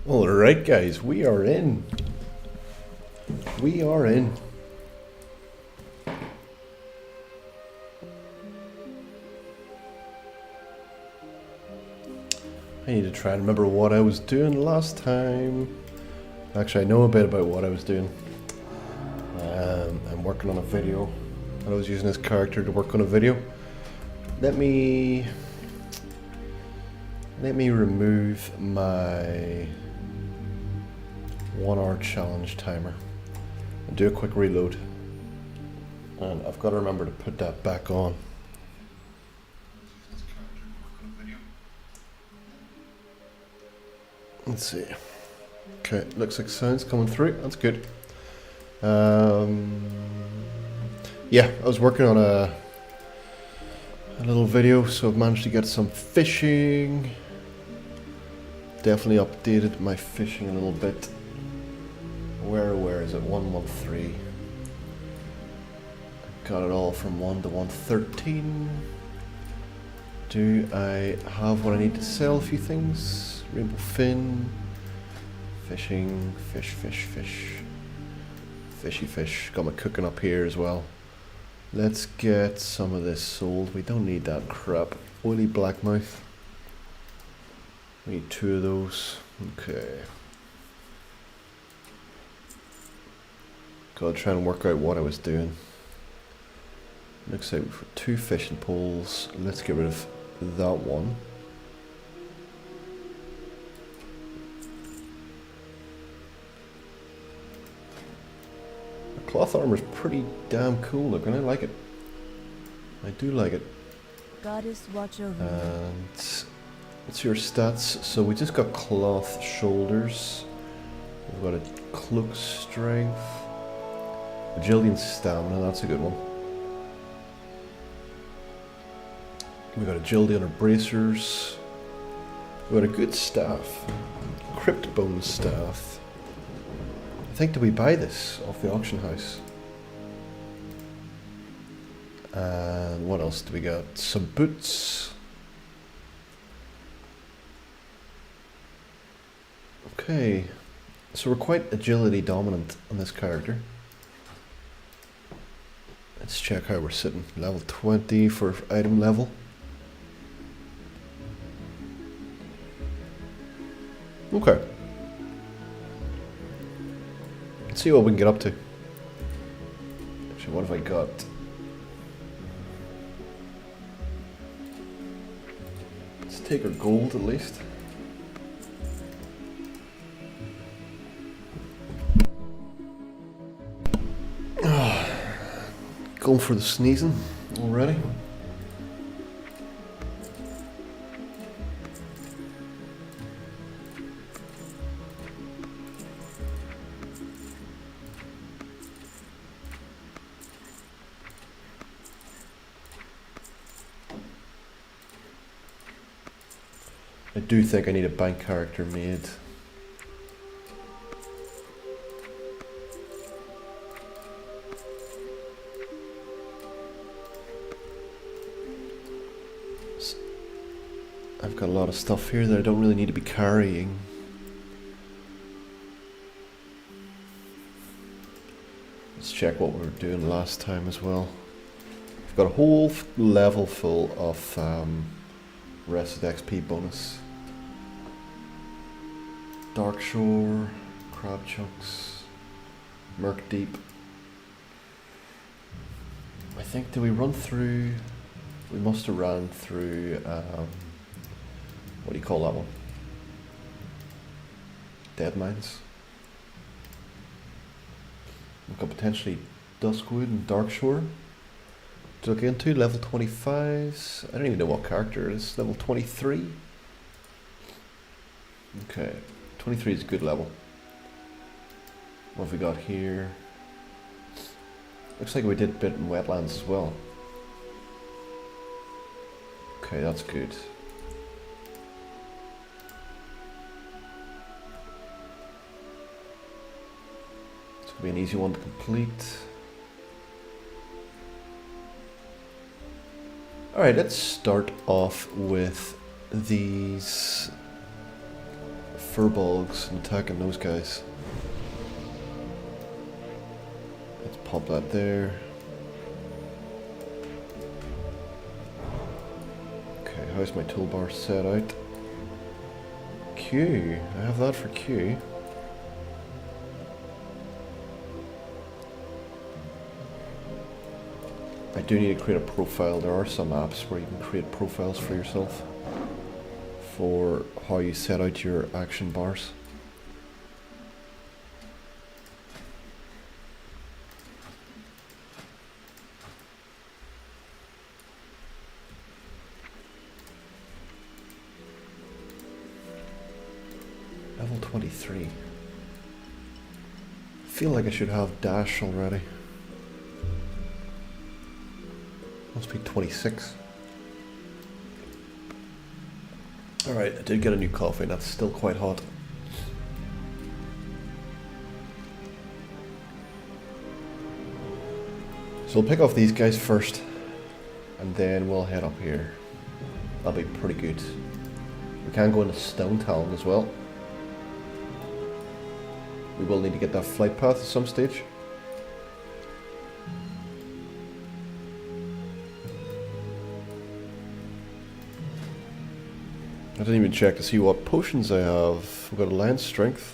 Alright guys, we are in. We are in. I need to try and remember what I was doing last time. Actually, I know a bit about what I was doing. I'm working on a video. I was using this character to work on a video. Let me remove my 1 hour challenge timer and do a quick reload. And I've got to remember to put that back on. Let's see. Okay, looks like sound's coming through. That's good. Yeah, I was working on a little video, so I've managed to get some fishing. Definitely updated my fishing a little bit. Where is it? 113. Got it all from 1 to 113. Do I have what I need to sell? A few things. Rainbow fin. Fishing. Fish. Fishy fish. Got my cooking up here as well. Let's get some of this sold. We don't need that crap. Oily blackmouth. We need 2 of those. Okay. Gotta try and work out what I was doing. Looks like we've got 2 fishing poles. Let's get rid of that one. The cloth armor is pretty damn cool looking. I like it. I do like it. Goddess watch over. And what's your stats? So we just got cloth shoulders. We've got a cloak strength. Agility and stamina, that's a good one. We got agility on our bracers. We got a good staff. Crypt bone staff. I think, did we buy this off the auction house? And what else do we got? Some boots. Okay. So we're quite agility dominant on this character. Let's check how we're sitting. Level 20 for item level. Okay. Let's see what we can get up to. Actually, what have I got? Let's take our gold at least. Going for the sneezing already. I do think I need a bank character made. I've got a lot of stuff here that I don't really need to be carrying. Let's check what we were doing last time as well. I've got a whole level full of rested XP bonus. Dark Shore, Crab Chunks, Murk Deep. I think, did we run through? We must have ran through, what do you call that one? Dead Mines. We've got potentially Duskwood and Dark Shore to look into. Level 25s. I don't even know what character it is. Level 23. Okay. 23 is a good level. What have we got here? Looks like we did a bit in wetlands as well. Okay, that's good. It's gonna be an easy one to complete. Alright, let's start off with these furbolgs and attacking those guys. Let's pop that there. Okay, how's my toolbar set out? Q. I have that for Q. I do need to create a profile. There are some apps where you can create profiles for yourself for how you set out your action bars. Level 23. I feel like I should have dash already. Must be 26. Alright, I did get a new coffee, and that's still quite hot. So we'll pick off these guys first, and then we'll head up here. That'll be pretty good. We can go into Stone Town as well. We will need to get that flight path at some stage. I didn't even check to see what potions I have. We've got Alliance Strength.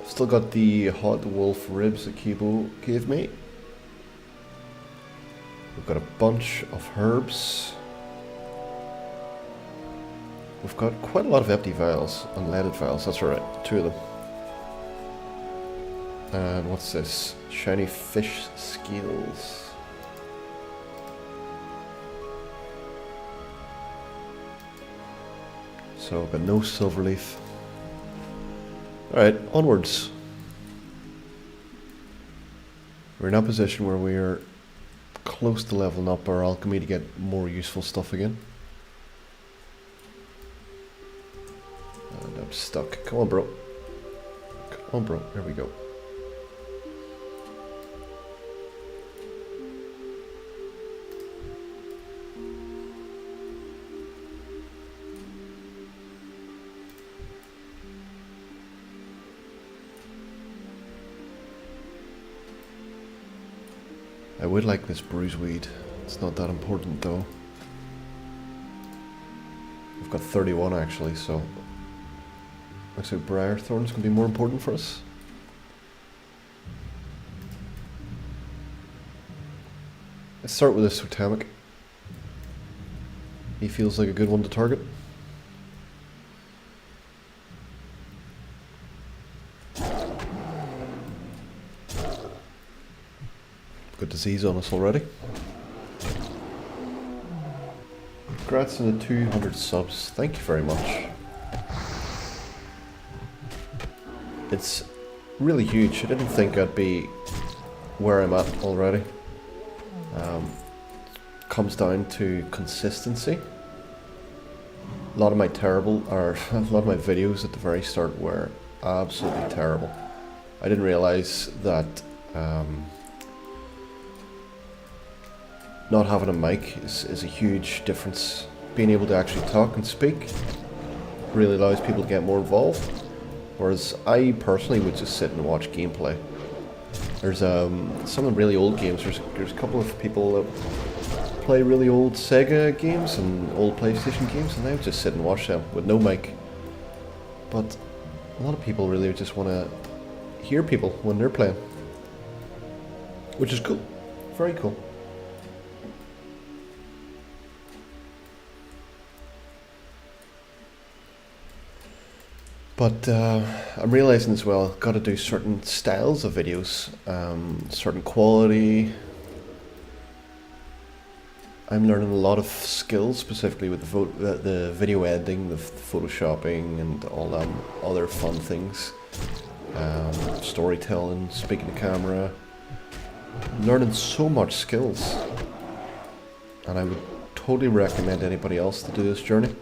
Still got the hot wolf ribs that Kibo gave me. We've got a bunch of herbs. We've got quite a lot of empty vials, unleaded vials, that's right, 2 of them. And what's this? Shiny fish scales. So I've got no silver leaf. Alright, onwards. We're in a position where we're close to leveling up our alchemy to get more useful stuff again. And I'm stuck. Come on, bro. Come on, bro. There we go. I would like this bruiseweed. It's not that important though. We've got 31 actually, so looks like briar thorns can be more important for us. Let's start with this totemic. He feels like a good one to target. Got disease on us already. Congrats on the 200 subs. Thank you very much. It's really huge. I didn't think I'd be where I'm at already. Comes down to consistency. A lot of my videos at the very start were absolutely terrible. I didn't realize that not having a mic is a huge difference. Being able to actually talk and speak really allows people to get more involved. Whereas I personally would just sit and watch gameplay. There's some really old games. There's a couple of people that play really old Sega games and old PlayStation games, and I would just sit and watch them with no mic. But a lot of people really just want to hear people when they're playing, which is cool. Very cool. But I'm realizing as well, I've got to do certain styles of videos, certain quality. I'm learning a lot of skills, specifically with the video editing, the photoshopping, and all that other fun things. Storytelling, speaking to camera. I'm learning so much skills, and I would totally recommend anybody else to do this journey.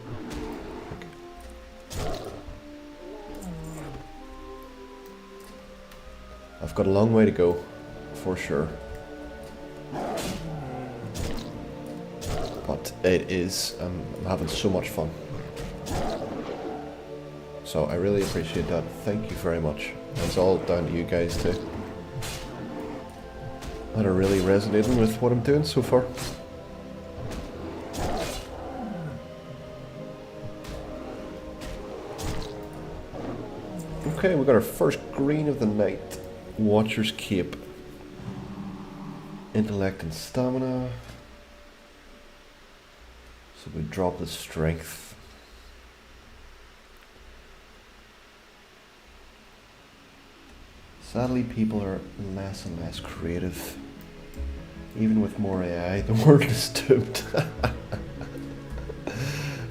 I've got a long way to go, for sure. But it is, I'm having so much fun. So I really appreciate that. Thank you very much. It's all down to you guys too. That are really resonating with what I'm doing so far. Okay, we got our first green of the night. Watcher's Cape. Intellect and stamina. So we drop the strength. Sadly, people are less and less creative. Even with more AI, the world is doomed.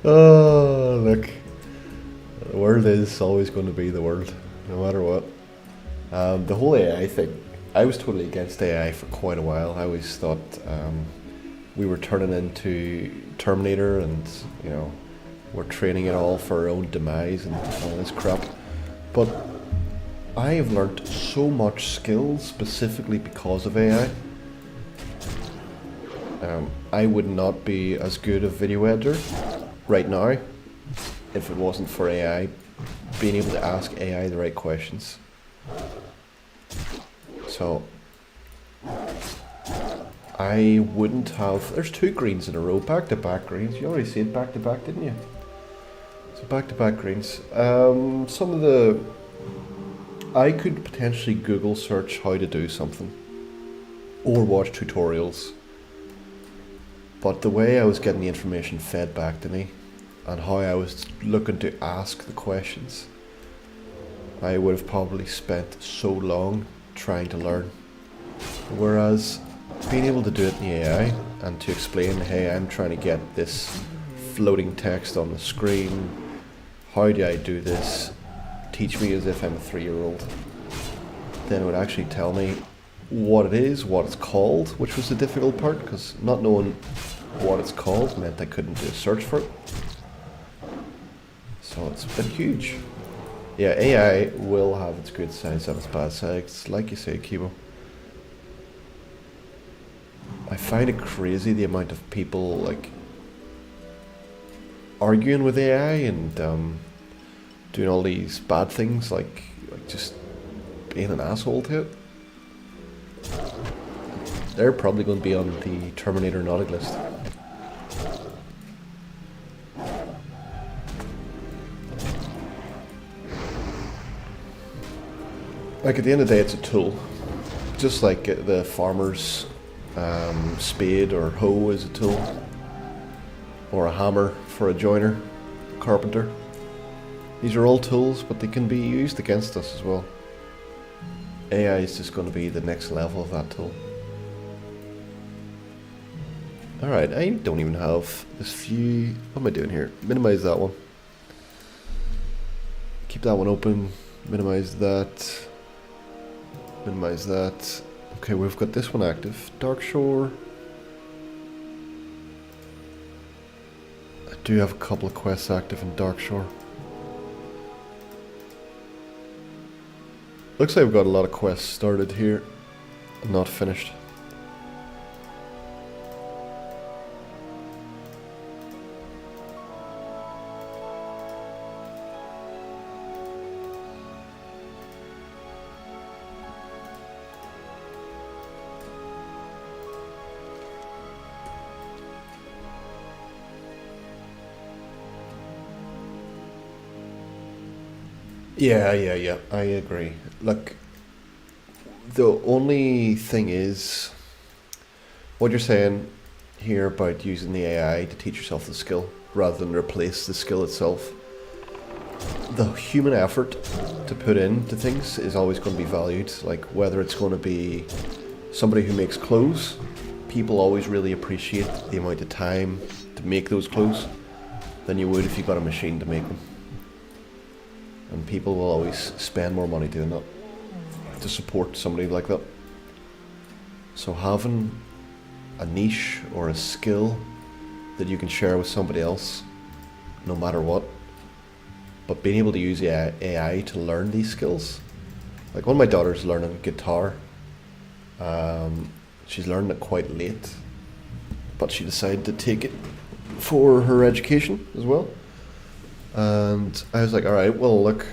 Oh, look. The world is always going to be the world, no matter what. The whole AI thing, I was totally against AI for quite a while. I always thought we were turning into Terminator and, you know, we're training it all for our own demise and all this crap. But I have learnt so much skills specifically because of AI. I would not be as good a video editor right now if it wasn't for AI, being able to ask AI the right questions. So I wouldn't have, there's 2 greens in a row, back-to-back greens. You already said back-to-back, didn't you? So back-to-back greens. Some of the, I could potentially Google search how to do something or watch tutorials. But the way I was getting the information fed back to me and how I was looking to ask the questions, I would have probably spent so long trying to learn. Whereas being able to do it in the AI and to explain, hey, I'm trying to get this floating text on the screen, how do I do this? Teach me as if I'm a 3-year-old. Then it would actually tell me what it is, what it's called, which was the difficult part, because not knowing what it's called meant I couldn't do a search for it. So it's been huge. Yeah, AI will have its good sides and its bad sides, like you say, Kibo. I find it crazy the amount of people like arguing with AI and doing all these bad things, like just being an asshole to it. They're probably going to be on the Terminator naughty list. Like at the end of the day, it's a tool. Just like the farmer's spade or hoe is a tool. Or a hammer for a joiner, carpenter. These are all tools, but they can be used against us as well. AI is just going to be the next level of that tool. Alright, I don't even have this few... What am I doing here? Minimize that one. Keep that one open. Minimize that. Minimize that. Okay, we've got this one active. Darkshore. I do have a couple of quests active in Darkshore. Looks like we've got a lot of quests started here and not finished. Yeah, I agree. Look, the only thing is, what you're saying here about using the AI to teach yourself the skill rather than replace the skill itself. The human effort to put into things is always going to be valued. Like whether it's going to be somebody who makes clothes, people always really appreciate the amount of time to make those clothes than you would if you got a machine to make them. And people will always spend more money doing that to support somebody like that. So having a niche or a skill that you can share with somebody else, no matter what, but being able to use AI to learn these skills Like one of my daughters learning guitar. She's learned it quite late, but she decided to take it for her education as well. And I was like, alright, well look,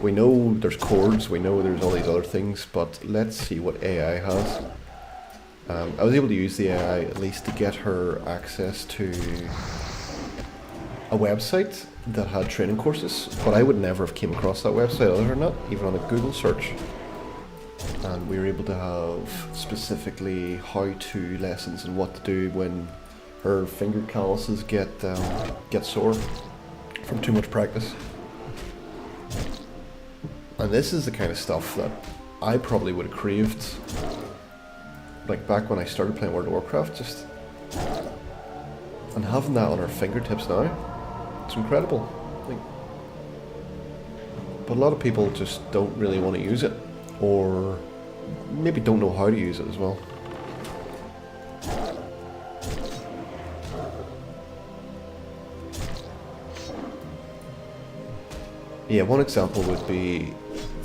we know there's chords, we know there's all these other things, but let's see what AI has. I was able to use the AI at least to get her access to a website that had training courses, but I would never have came across that website other than that, even on a Google search. And we were able to have specifically how-to lessons and what to do when her finger calluses get sore from too much practice. And this is the kind of stuff that I probably would have craved, like back when I started playing World of Warcraft, just, and having that on our fingertips now, it's incredible. Like, but a lot of people just don't really want to use it, or maybe don't know how to use it as well. Yeah, one example would be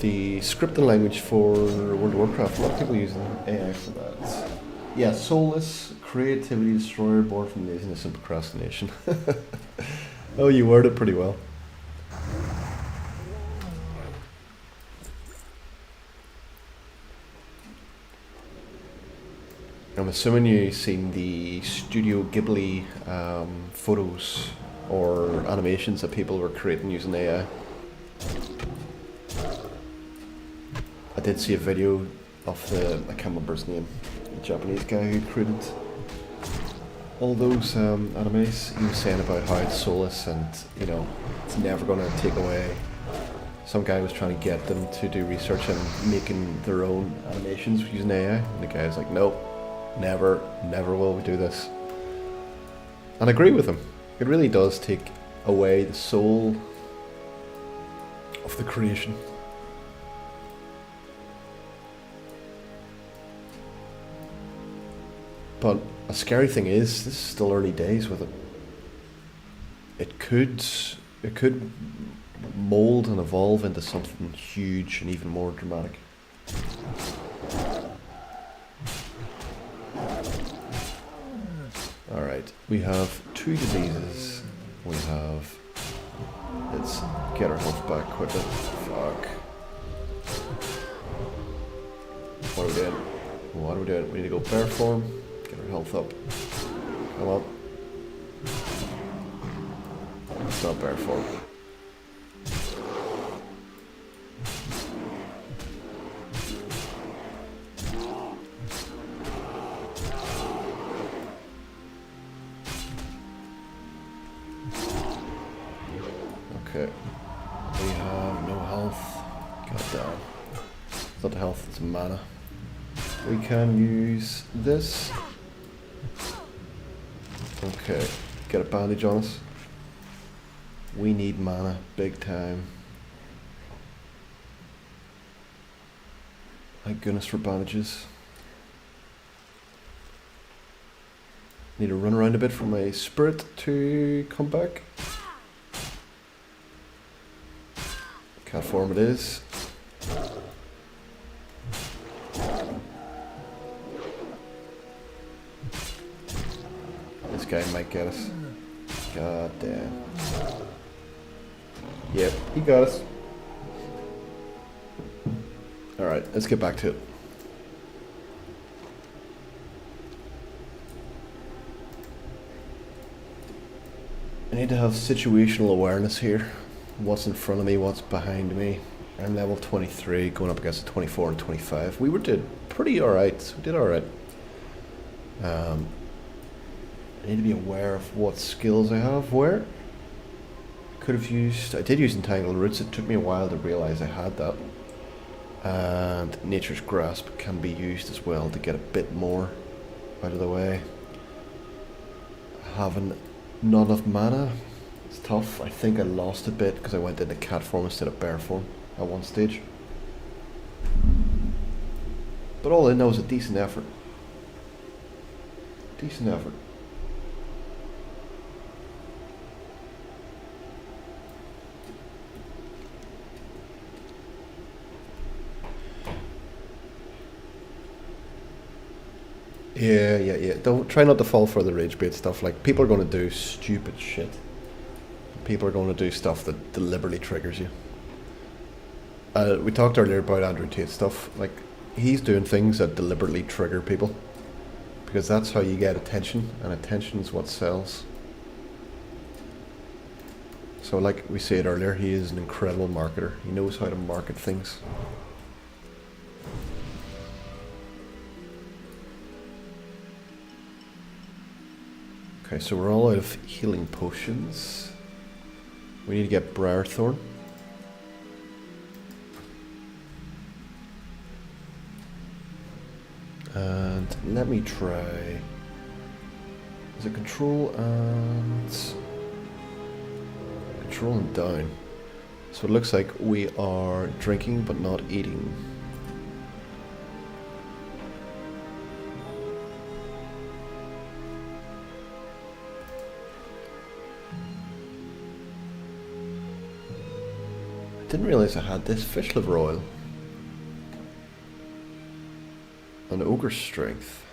the scripting language for World of Warcraft. A lot of people use AI for that. Yeah, soulless, creativity destroyer, born from laziness and procrastination. Oh, you worded it pretty well. I'm assuming you've seen the Studio Ghibli photos or animations that people were creating using AI. I did see a video of I can't remember his name, the Japanese guy who created all those animes. He was saying about how it's soulless and, you know, it's never going to take away. Some guy was trying to get them to do research and making their own animations using AI, and the guy was like, nope, never will we do this. And I agree with him. It really does take away the soul of the creation. But a scary thing is, this is still early days with it. It could mold and evolve into something huge and even more dramatic. Alright, we have 2 diseases. We have... Let's get our health back quickly. Fuck. What are we doing? What are we doing? We need to go bear form. Get our health up. Come on. It's not bear form. Okay. We have no health. God damn. It's not health, it's mana. We can use this. Okay, get a bandage on us. We need mana, big time. Thank goodness for bandages. Need to run around a bit for my spirit to come back. Cat form it is. This guy might get us. God damn. Yep, he got us. Alright, let's get back to it. I need to have situational awareness here. What's in front of me, what's behind me. I'm level 23, going up against 24 and 25. We did pretty alright. We did alright. I need to be aware of what skills I have where. I did use Entangled Roots. It took me a while to realise I had that. And Nature's Grasp can be used as well to get a bit more out of the way. Having not enough mana, it's tough. I think I lost a bit because I went into cat form instead of bear form at one stage. But all in, that was a decent effort. Decent effort. Yeah. Don't try not to fall for the rage bait stuff. Like, people are going to do stupid shit. People are going to do stuff that deliberately triggers you. We talked earlier about Andrew Tate stuff. Like, he's doing things that deliberately trigger people. Because that's how you get attention, and attention is what sells. So like we said earlier, he is an incredible marketer. He knows how to market things. Okay, so we're all out of healing potions. We need to get Briarthorn. And let me try... Is it control and... Control and down. So it looks like we are drinking but not eating. I didn't realize I had this fish liver oil. And ogre strength.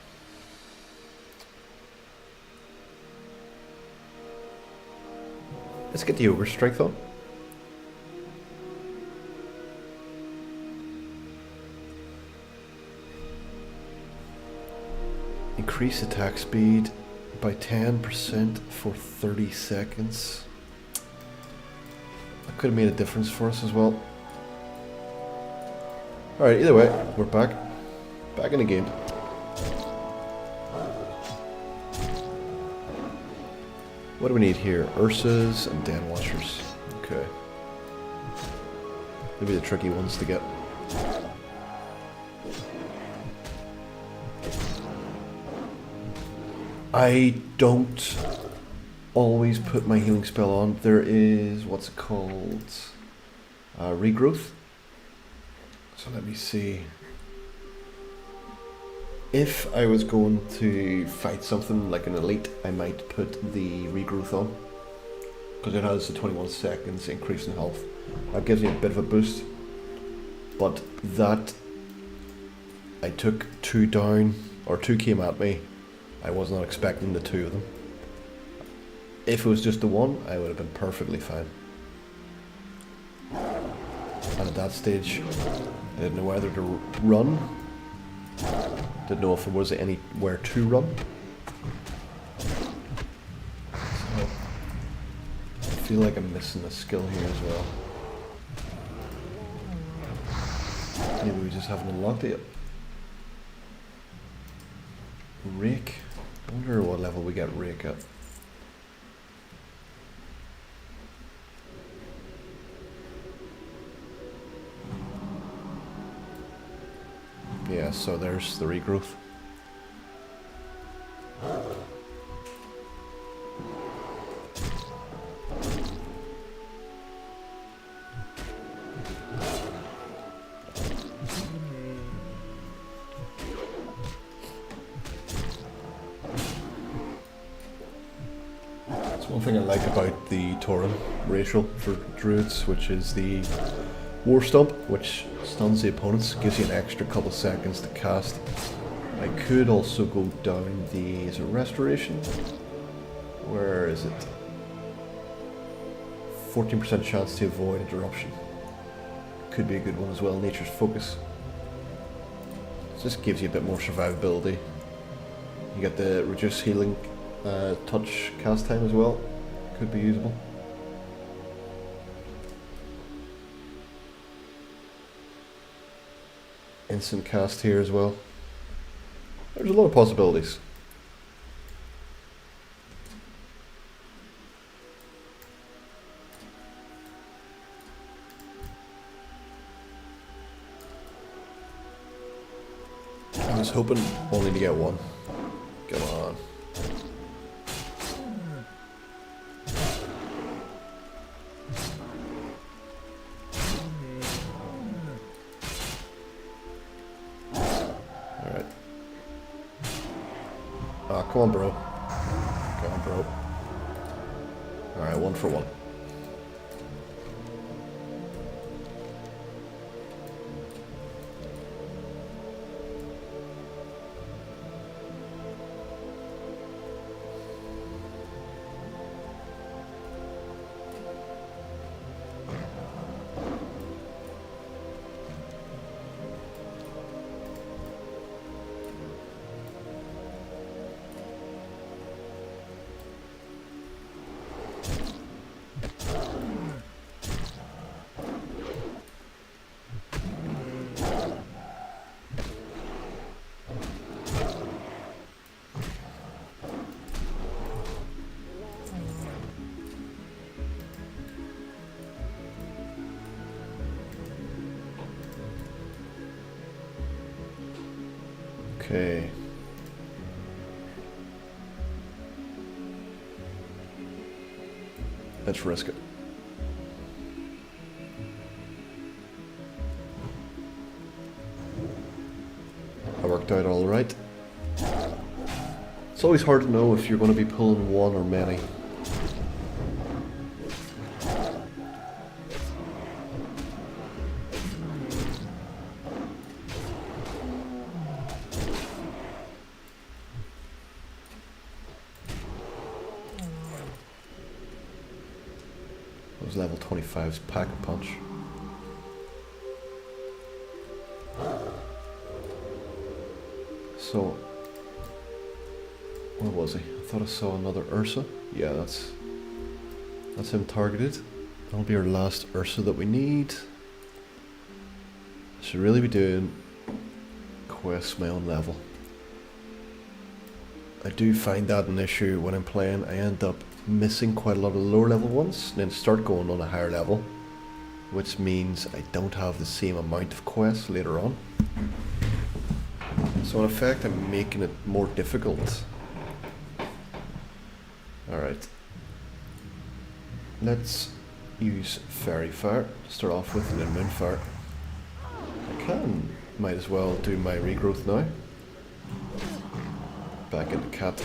Let's get the ogre strength on. Increase attack speed by 10% for 30 seconds. That could have made a difference for us as well. Alright, either way, we're back. Back in the game. What do we need here? Ursas and Den Watchers. Okay. Maybe the tricky ones to get. I don't always put my healing spell on. There is, what's it called? Regrowth. So let me see. If I was going to fight something like an elite, I might put the regrowth on. Because it has a 21 seconds increase in health. That gives me a bit of a boost. But that, I took 2 down, or 2 came at me. I was not expecting the 2 of them. If it was just the 1, I would have been perfectly fine. And at that stage, I didn't know whether to run. Didn't know if there was anywhere to run. So, I feel like I'm missing a skill here as well. Maybe we just haven't unlocked it yet. Rake. I wonder what level we get Rake at. Yeah, so there's the regrowth. That's one thing I like about the Tauren racial for druids, which is the War Stomp, which stuns the opponents, gives you an extra couple seconds to cast. I could also go down the... is it Restoration? Where is it? 14% chance to avoid interruption. Could be a good one as well, Nature's Focus. It just gives you a bit more survivability. You get the reduced healing touch cast time as well. Could be usable. Instant cast here as well. There's a lot of possibilities. I was hoping only to get 1. Come on. Come on, bro. Come on, bro. Alright, 1 for 1. Okay. Let's risk it. That worked out all right. It's always hard to know if you're going to be pulling one or many. Those level 25s pack a punch. So, where was he? I thought I saw another Ursa. Yeah, that's him targeted. That'll be our last Ursa that we need. I should really be doing quests my own level. I do find that an issue when I'm playing. I end up missing quite a lot of the lower level ones, and then start going on a higher level, which means I don't have the same amount of quests later on. So in effect, I'm making it more difficult. Alright. Let's use Fairy Fire to start off with, and then Moonfire. Might as well do my regrowth now. Back into Cat.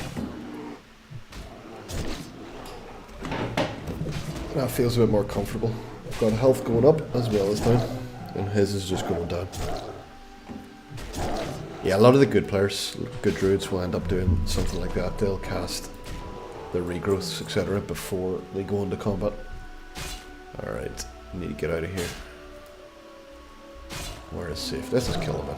That feels a bit more comfortable. I've got health going up as well as down, and his is just going down. Yeah, a lot of the good players, good druids, will end up doing something like that. They'll cast their regrowths, etc. before they go into combat. Alright, need to get out of here. Where is safe? Let's just kill him, man.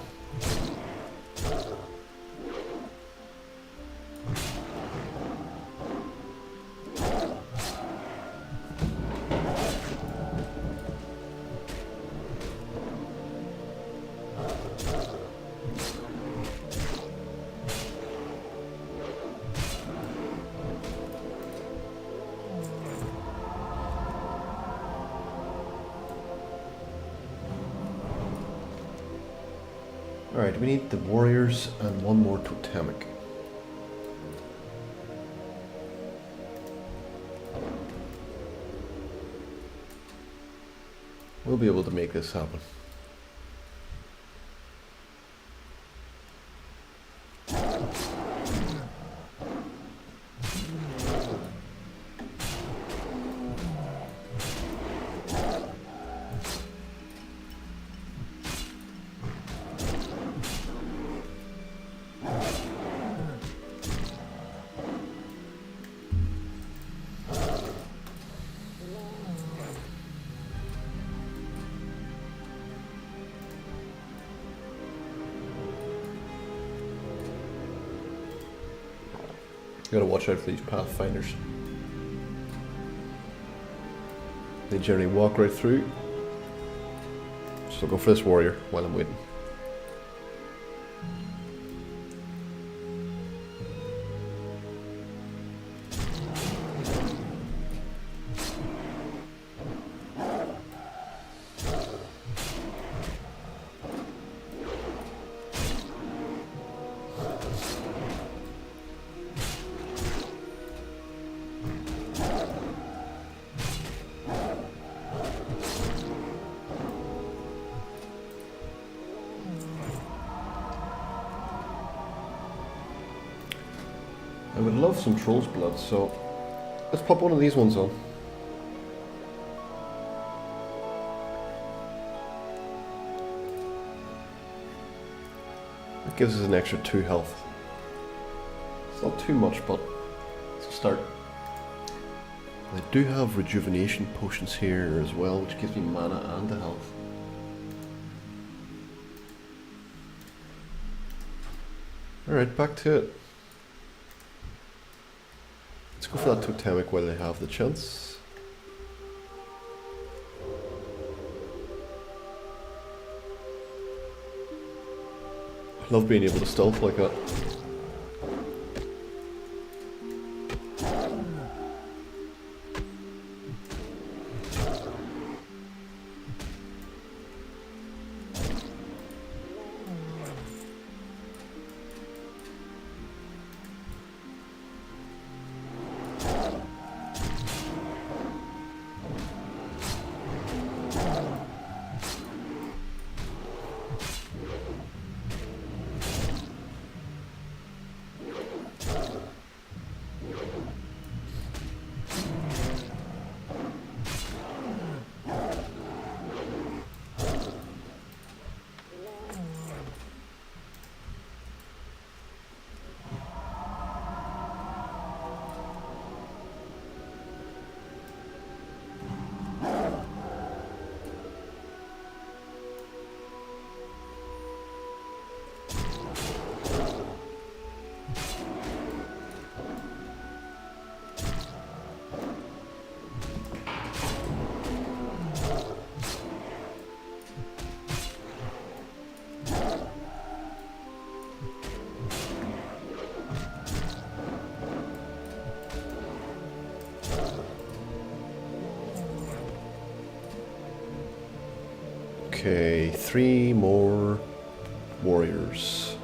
Alright, we need the warriors and one more totemic. We'll be able to make this happen. Gotta watch out for these pathfinders. They generally walk right through. So I'll go for this warrior while I'm waiting. I would love some troll's blood, so let's pop one of these ones on. It gives us an extra 2 health. It's not too much, but it's a start. I do have rejuvenation potions here as well, which gives me mana and the health. Alright, back to it. Let's go for that totemic while I have the chance. I love being able to stealth like that. Okay, 3 more warriors.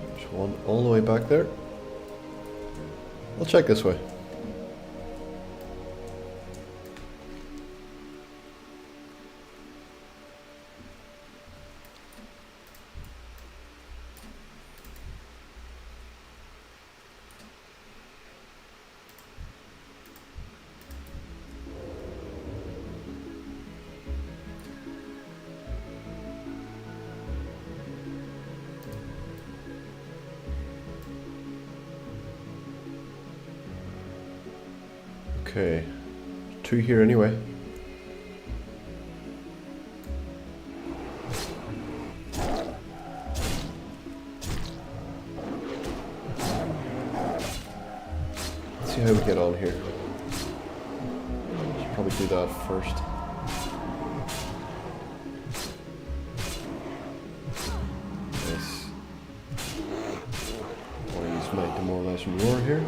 There's one all the way back there. I'll check this way. Okay, 2 here anyway. Let's see how we get on here. Should probably do that first. Nice. I'll use my demoralizing roar here.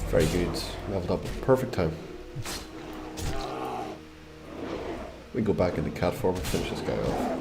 Very good. Leveled up at the perfect time. We go back into cat form and finish this guy off.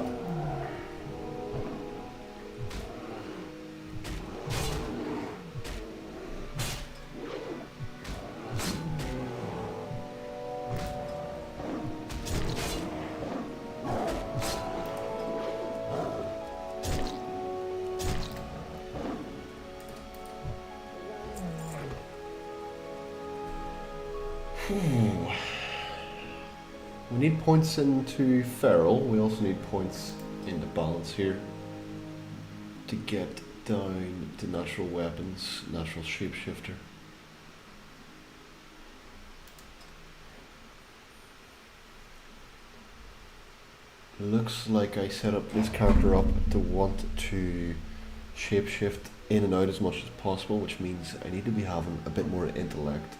We need points into Feral. We also need points into balance here to get down to natural weapons, natural shapeshifter. Looks like I set up this character up to want to shapeshift in and out as much as possible, which means I need to be having a bit more intellect,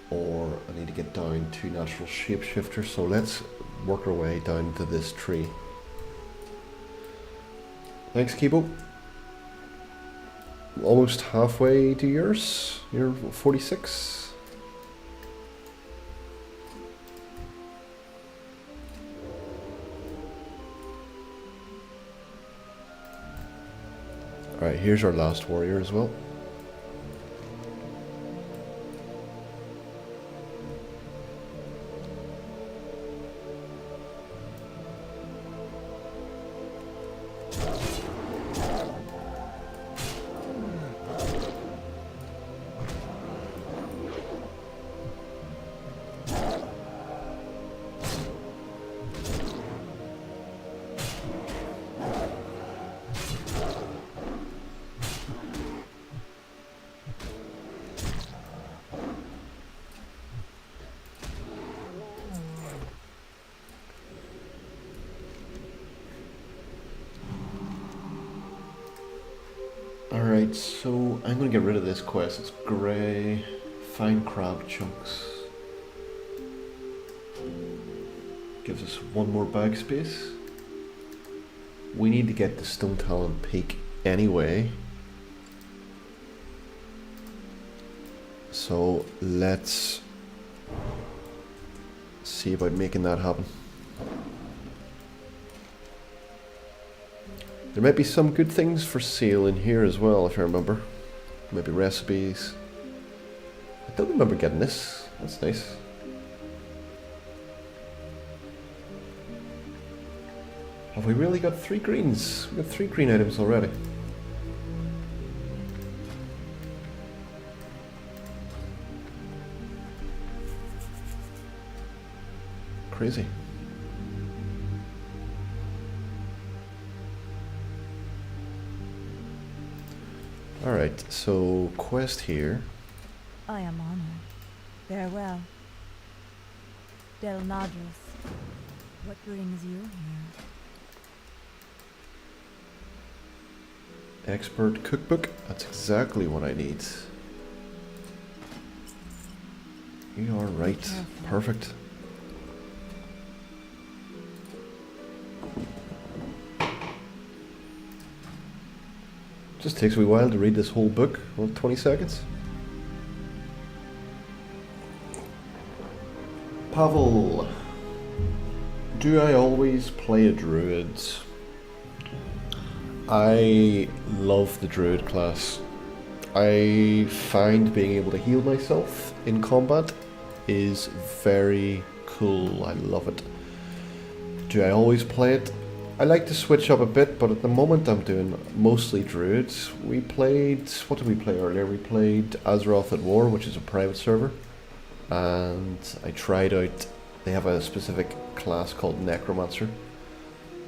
or I need to get down to natural shapeshifter. So let's work our way down to this tree. Thanks, Kibo. Almost halfway to yours. You're 46. Alright, here's our last warrior as well. Alright, so I'm going to get rid of this quest. It's grey. Find crab chunks. Gives us 1 more bag space. We need to get the Stone Talon Peak anyway. So let's see about making that happen. There might be some good things for sale in here as well, if I remember. Maybe recipes. I don't remember getting this. That's nice. Have we really got 3 greens? We've got 3 green items already. Crazy. Alright, so quest here. I am honored. Farewell. Del Nadras, what brings you here? Expert cookbook. That's exactly what I need. You are right. Perfect. Just takes me a while to read this whole book. Well, 20 seconds. Pavel. Do I always play a druid? I love the druid class. I find being able to heal myself in combat is very cool. I love it. Do I always play it? I like to switch up a bit, but at the moment I'm doing mostly druids. We played, what did we play earlier? We played Azeroth at War, which is a private server. And I tried out, they have a specific class called Necromancer.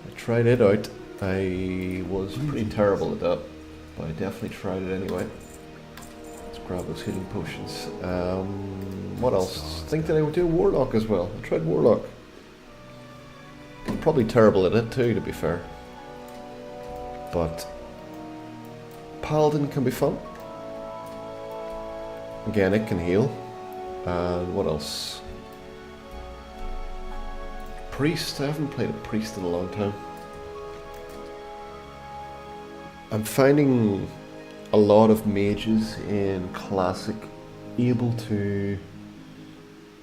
I tried it out. I was pretty terrible at that, but I definitely tried it anyway. Let's grab those healing potions. What else? I think that I would do Warlock as well. I tried Warlock. I'm probably terrible at it too, to be fair. But Paladin can be fun. Again, it can heal. And what else? Priest. I haven't played a priest in a long time. I'm finding a lot of mages in Classic able to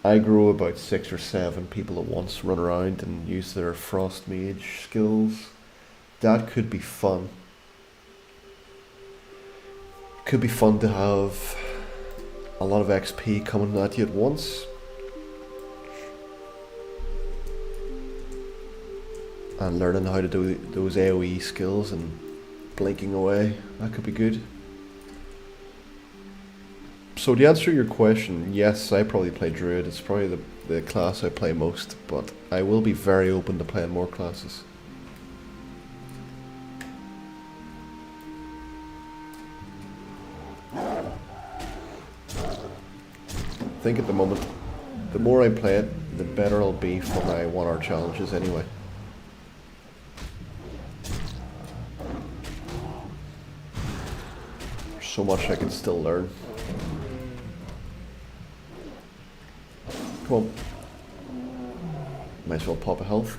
aggro about 6 or 7 people at once, run around and use their frost mage skills. That could be fun. Could be fun to have a lot of XP coming at you at once. And learning how to do those AoE skills and blinking away, that could be good. So to answer your question, yes, I probably play Druid. It's probably the class I play most, but I will be very open to playing more classes. I think at the moment, the more I play it, the better I'll be for my 1 hour challenges anyway. There's so much I can still learn. Come on. Might as well pop a health.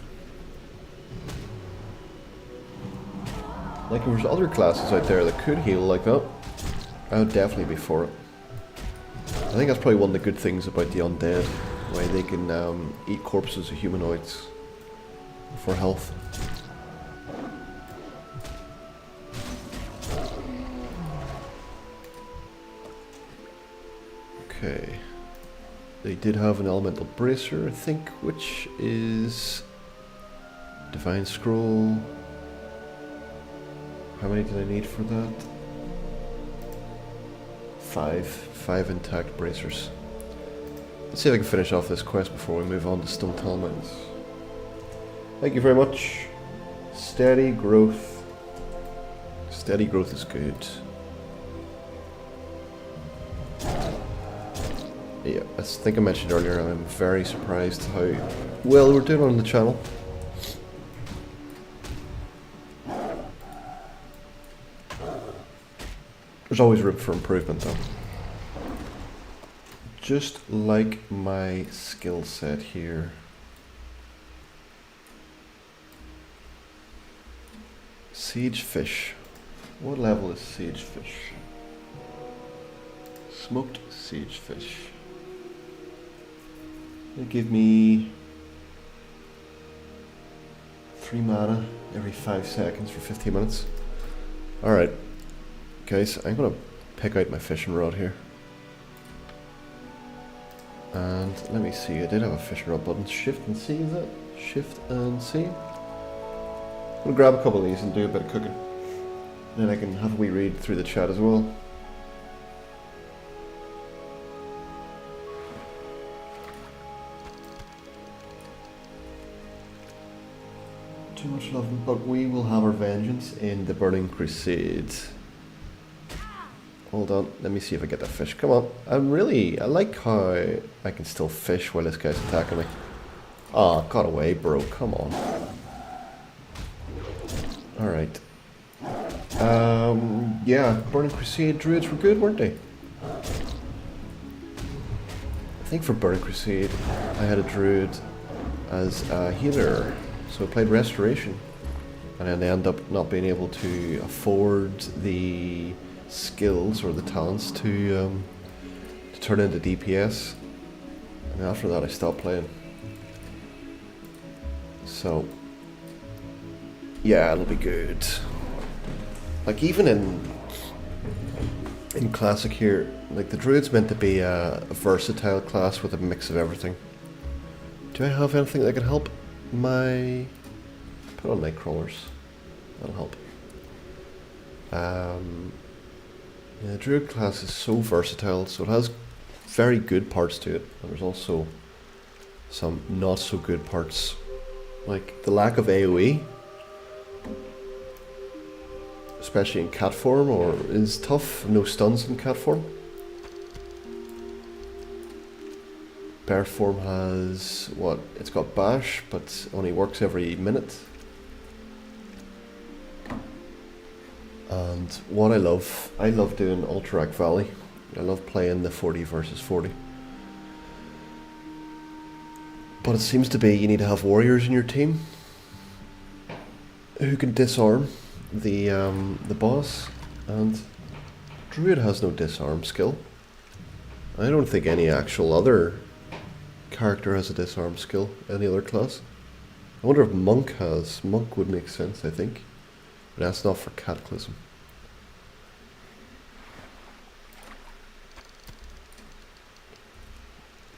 Like if there's other classes out there that could heal like that, I would definitely be for it. I think that's probably one of the good things about the undead, why they can eat corpses of humanoids for health. Okay. They did have an elemental bracer, I think, which is Divine Scroll. How many did I need for that? 5 intact bracers. Let's see if I can finish off this quest before we move on to Stone Talmines. Thank you very much. Steady growth. Steady growth is good. Yeah, I think I mentioned earlier, I'm very surprised how well we're doing on the channel. There's always room for improvement though. Just like my skill set here. Siege fish. What level is siege fish? Smoked siege fish. They give me 3 mana every 5 seconds for 15 minutes. Alright, guys, I'm gonna pick out my fishing rod here. And let me see, I did have a fishing rod button. Shift and C, is it? Shift and C. I'm gonna grab a couple of these and do a bit of cooking. Then I can have a wee read through the chat as well. Too much love, but we will have our vengeance in the Burning Crusade. Hold on, let me see if I get that fish. Come on. I like how I can still fish while this guy's attacking me. Ah, oh, got away, bro. Come on. Alright. Yeah, Burning Crusade druids were good, weren't they? I think for Burning Crusade, I had a druid as a healer, so I played Restoration. And then I ended up not being able to afford the skills or the talents to turn into DPS. And after that I stopped playing. So, yeah, it'll be good. Like even in Classic here, like the Druid's meant to be a versatile class with a mix of everything. Do I have anything that can help my... Put on Nightcrawlers. That'll help. Yeah, the Druid class is so versatile, so it has very good parts to it, and there's also some not so good parts. Like the lack of AoE, especially in cat form, is tough. No stuns in cat form. Bear form has what? It's got bash, but only works every minute. And what I love doing Ultrak Valley. I love playing the 40 versus 40. But it seems to be you need to have warriors in your team who can disarm the boss, and Druid has no disarm skill. I don't think any actual other character has a disarm skill, any other class. I wonder if Monk has. Monk would make sense, I think. But that's not for Cataclysm.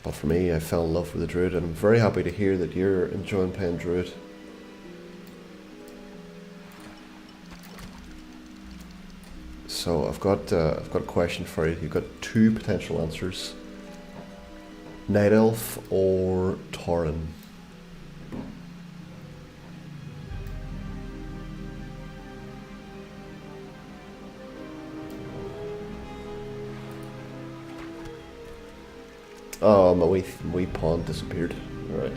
But for me, I fell in love with the Druid, and I'm very happy to hear that you're enjoying playing Druid. So I've got a question for you. You've got two potential answers: Night Elf or Tauren. Oh, my wee pawn disappeared. Alright.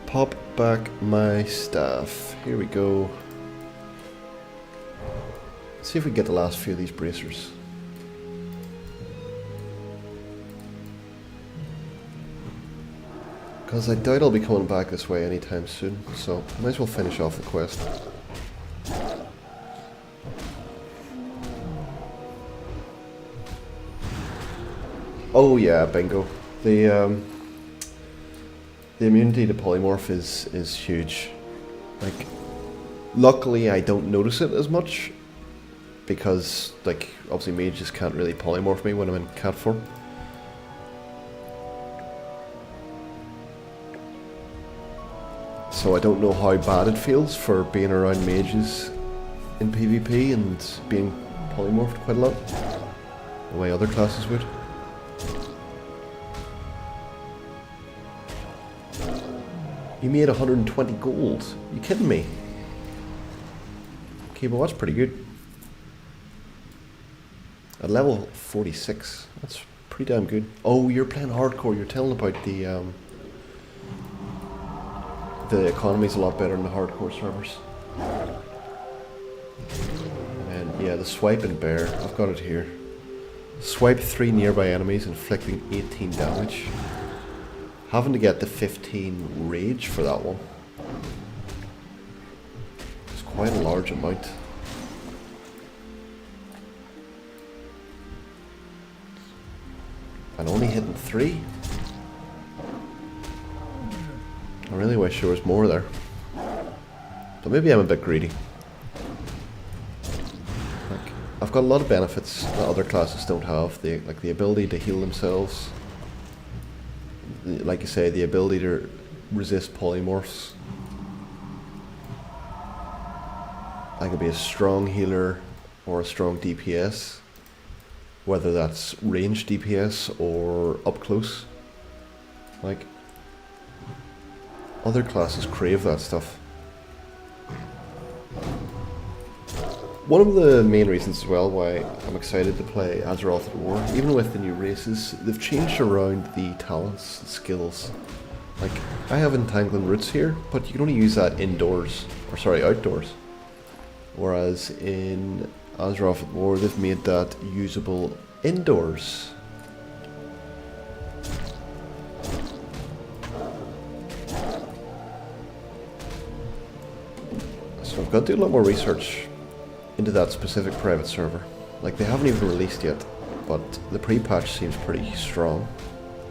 Pop back my staff. Here we go. Let's see if we can get the last few of these bracers. Because I doubt I'll be coming back this way anytime soon, so might as well finish off the quest. Oh yeah, bingo. The immunity to polymorph is huge. Like, luckily I don't notice it as much because, like, obviously mages can't really polymorph me when I'm in cat form. So I don't know how bad it feels for being around mages in PvP and being polymorphed quite a lot, the way other classes would. You made 120 gold. You kidding me? Okay, well that's pretty good. At level 46, that's pretty damn good. Oh, you're playing hardcore. You're telling about the economy's a lot better in the hardcore servers. And yeah, the swipe and bear. I've got it here. Swipe 3 nearby enemies, inflicting 18 damage. Having to get the 15 rage for that one. It's quite a large amount. And only hitting 3? I really wish there was more there. But maybe I'm a bit greedy. Like, I've got a lot of benefits that other classes don't have. Like the ability to heal themselves. Like you say, the ability to resist polymorphs. I could be a strong healer or a strong DPS, whether that's ranged DPS or up close. Like, other classes crave that stuff. One of the main reasons as well why I'm excited to play Azeroth at War, even with the new races, they've changed around the talents, skills. Like, I have Entangling Roots here, but you can only use that indoors, or sorry, outdoors. whereas in Azeroth War they've made that usable indoors. So I've got to do a lot more research into that specific private server. Like, they haven't even released yet, but the pre-patch seems pretty strong.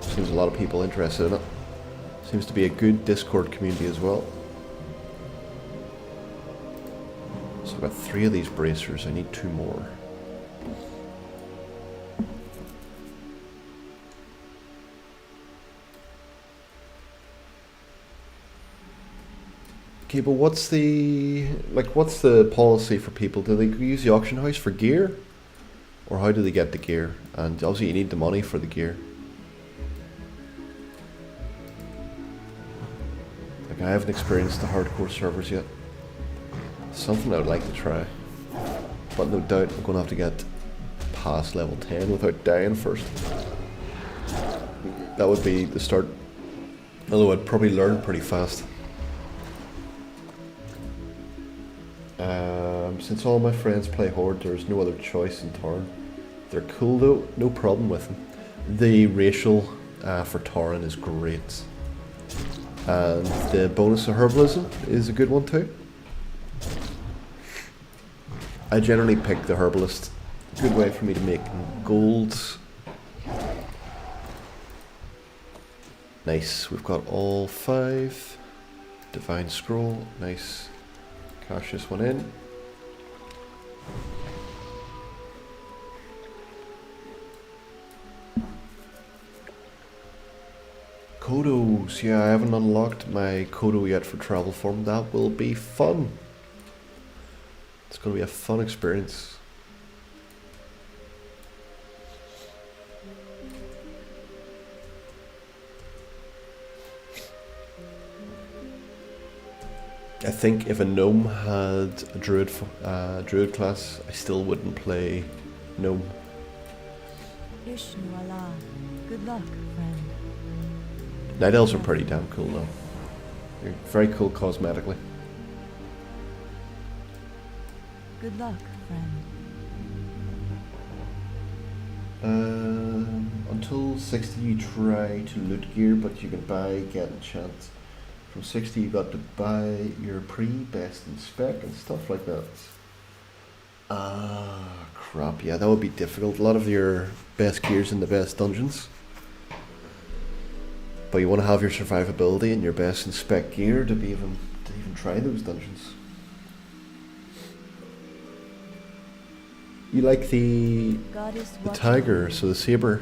Seems a lot of people interested in it. Seems to be a good Discord community as well. So I've got 3 of these bracers, I need 2 more. Okay, but what's the policy for people? Do they use the auction house for gear? Or how do they get the gear? And obviously you need the money for the gear. Like, I haven't experienced the hardcore servers yet. Something I would like to try. But no doubt I'm going to have to get past level 10 without dying first. That would be the start. Although I'd probably learn pretty fast. Since all my friends play Horde, there's no other choice in Tauren. They're cool though, no problem with them. The racial for Tauren is great. And the bonus of herbalism is a good one too. I generally pick the herbalist. Good way for me to make gold. Nice, we've got all 5. Divine Scroll, nice. Cash this one in. Kodos, yeah, I haven't unlocked my Kodo yet for travel form. That will be fun. It's going to be a fun experience. I think if a gnome had a druid class, I still wouldn't play gnome. Ishnu Allah. Good luck, friend. Night elves are pretty damn cool though. They're very cool cosmetically. Good luck, friend. Until 60 you try to loot gear, but you can buy get enchant. From 60 you got to buy your pre-best in spec and stuff like that. Ah, crap, yeah, that would be difficult. A lot of your best gear's in the best dungeons. But you want to have your survivability and your best in spec gear to even try those dungeons. You like the tiger, so the saber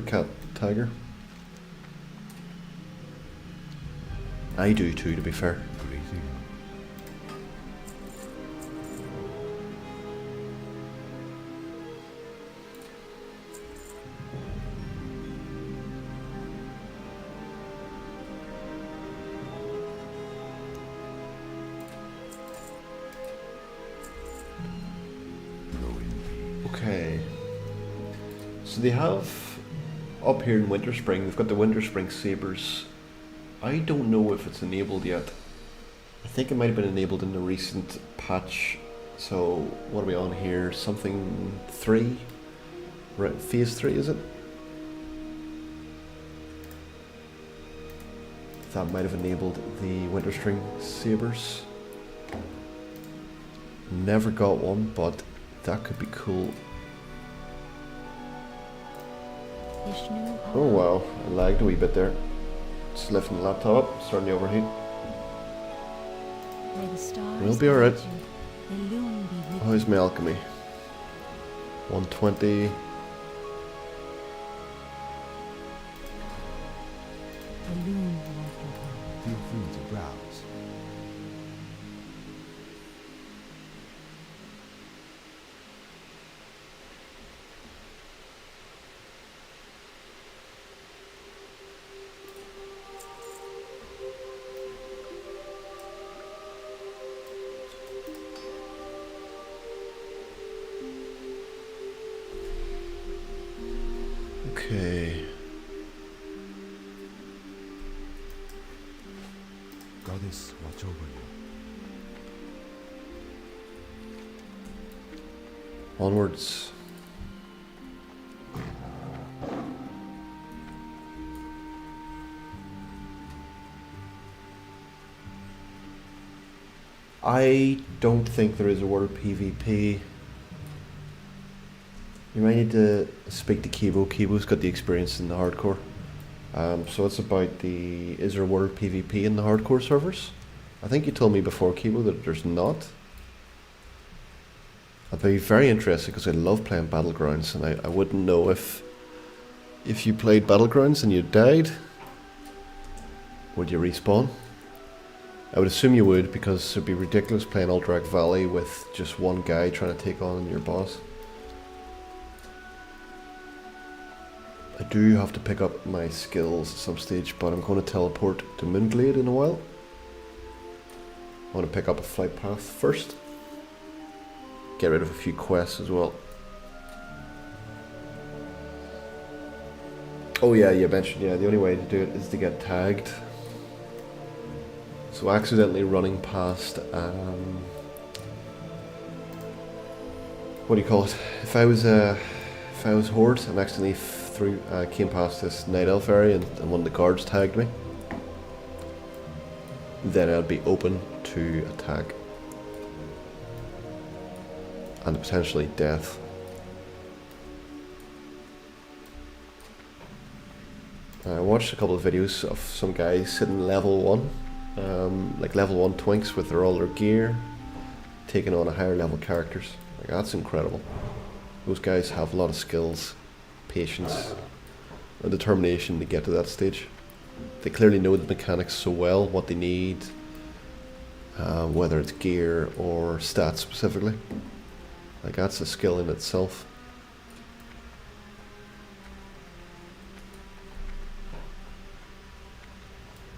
cat tiger. I do too, to be fair. Okay. So they have up here in Winter Spring, they've got the Winter Spring sabers. I don't know if it's enabled yet. I think it might have been enabled in the recent patch. So what are we on here? Something 3? Right, phase 3 is it? That might have enabled the Winter Spring sabers. Never got one, but that could be cool. Oh wow, I lagged a wee bit there. Just lifting the laptop up, starting to overheat. We'll be alright. How's my alchemy? 120. Feel free to browse. Okay. Goddess, watch over you. Onwards. I don't think there is a word PvP. You might need to speak to Kibo. Kibo's got the experience in the hardcore. So it's about the... Is there a word PvP in the hardcore servers? I think you told me before, Kibo, that there's not. I'd be very interested because I love playing Battlegrounds, and I wouldn't know if you played Battlegrounds and you died, would you respawn? I would assume you would, because it'd be ridiculous playing Alterac Valley with just one guy trying to take on your boss. I do have to pick up my skills at some stage, but I'm going to teleport to Moonglade in a while. I want to pick up a flight path first. Get rid of a few quests as well. Oh yeah, you mentioned, the only way to do it is to get tagged. So accidentally running past, what do you call it? If I was Horde and accidentally came past this Night Elf area and one of the guards tagged me, then I'd be open to a tag. And potentially death. I watched a couple of videos of some guys sitting level 1, like level 1 twinks with all their gear, taking on a higher level characters. Like, that's incredible. Those guys have a lot of skills, patience, and determination to get to that stage. They clearly know the mechanics so well, what they need, whether it's gear or stats specifically. Like, that's a skill in itself.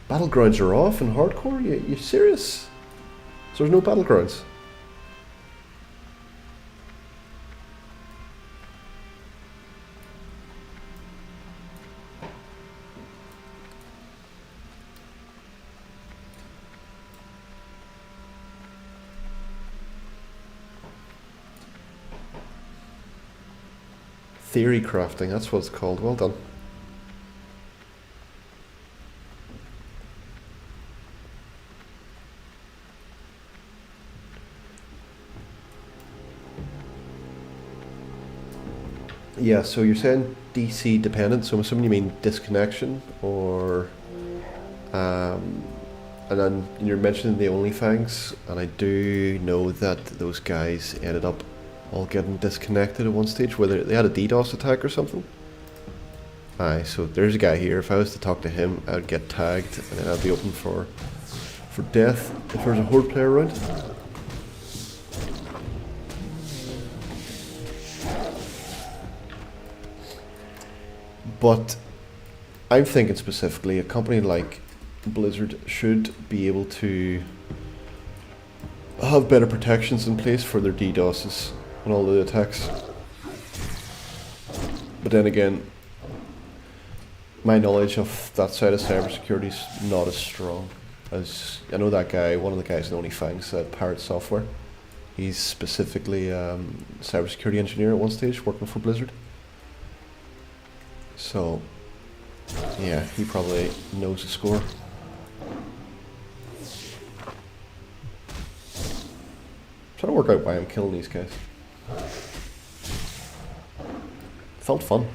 Battlegrounds are off in hardcore? You serious? So there's no battlegrounds? Theory crafting, that's what it's called. Well done. Yeah, so you're saying DC dependent, so I'm assuming you mean disconnection, or and then you're mentioning the OnlyFangs, and I do know that those guys ended up all getting disconnected at one stage, whether they had a DDoS attack or something. Aye, so there's a guy here. If I was to talk to him, I'd get tagged, and then I'd be open for death if there's a horde player around. But I'm thinking specifically, a company like Blizzard should be able to have better protections in place for their DDoSes and all the attacks. But then again, my knowledge of that side of cybersecurity is not as strong as... I know that guy, one of the guys in OnlyFangs at Pirate Software. He's specifically a cybersecurity engineer at one stage, working for Blizzard. So, yeah, he probably knows the score. Trying to work out why I'm killing these guys. Felt fun.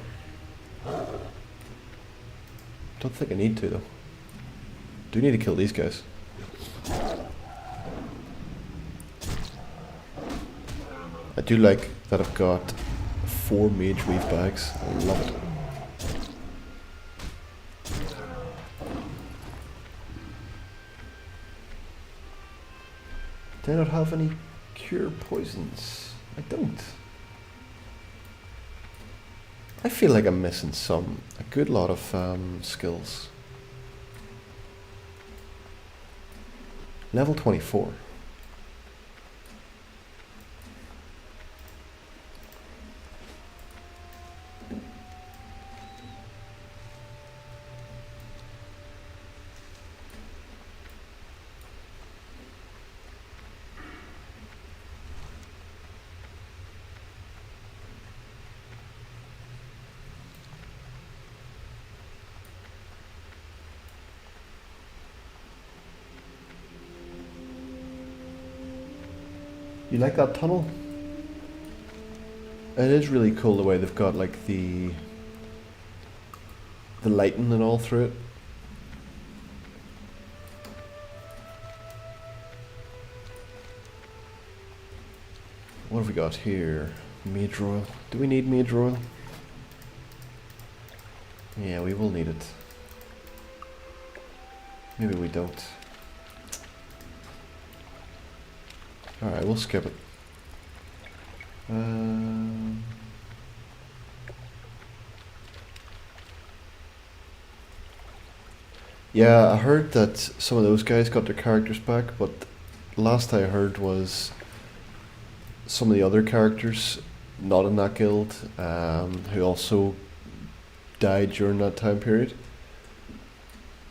Don't think I need to though. Do need to kill these guys. I do like that I've got 4 mage weave bags. I love it. Do I not have any cure poisons? I don't. I feel like I'm missing a good lot of skills. Level 24. You like that tunnel? It is really cool the way they've got like the lighting and all through it. What have we got here? Mage Royal. Do we need Mage Royal? Yeah, we will need it. Maybe we don't. Alright, we'll skip it. Yeah, I heard that some of those guys got their characters back, but last I heard was some of the other characters not in that guild, who also died during that time period,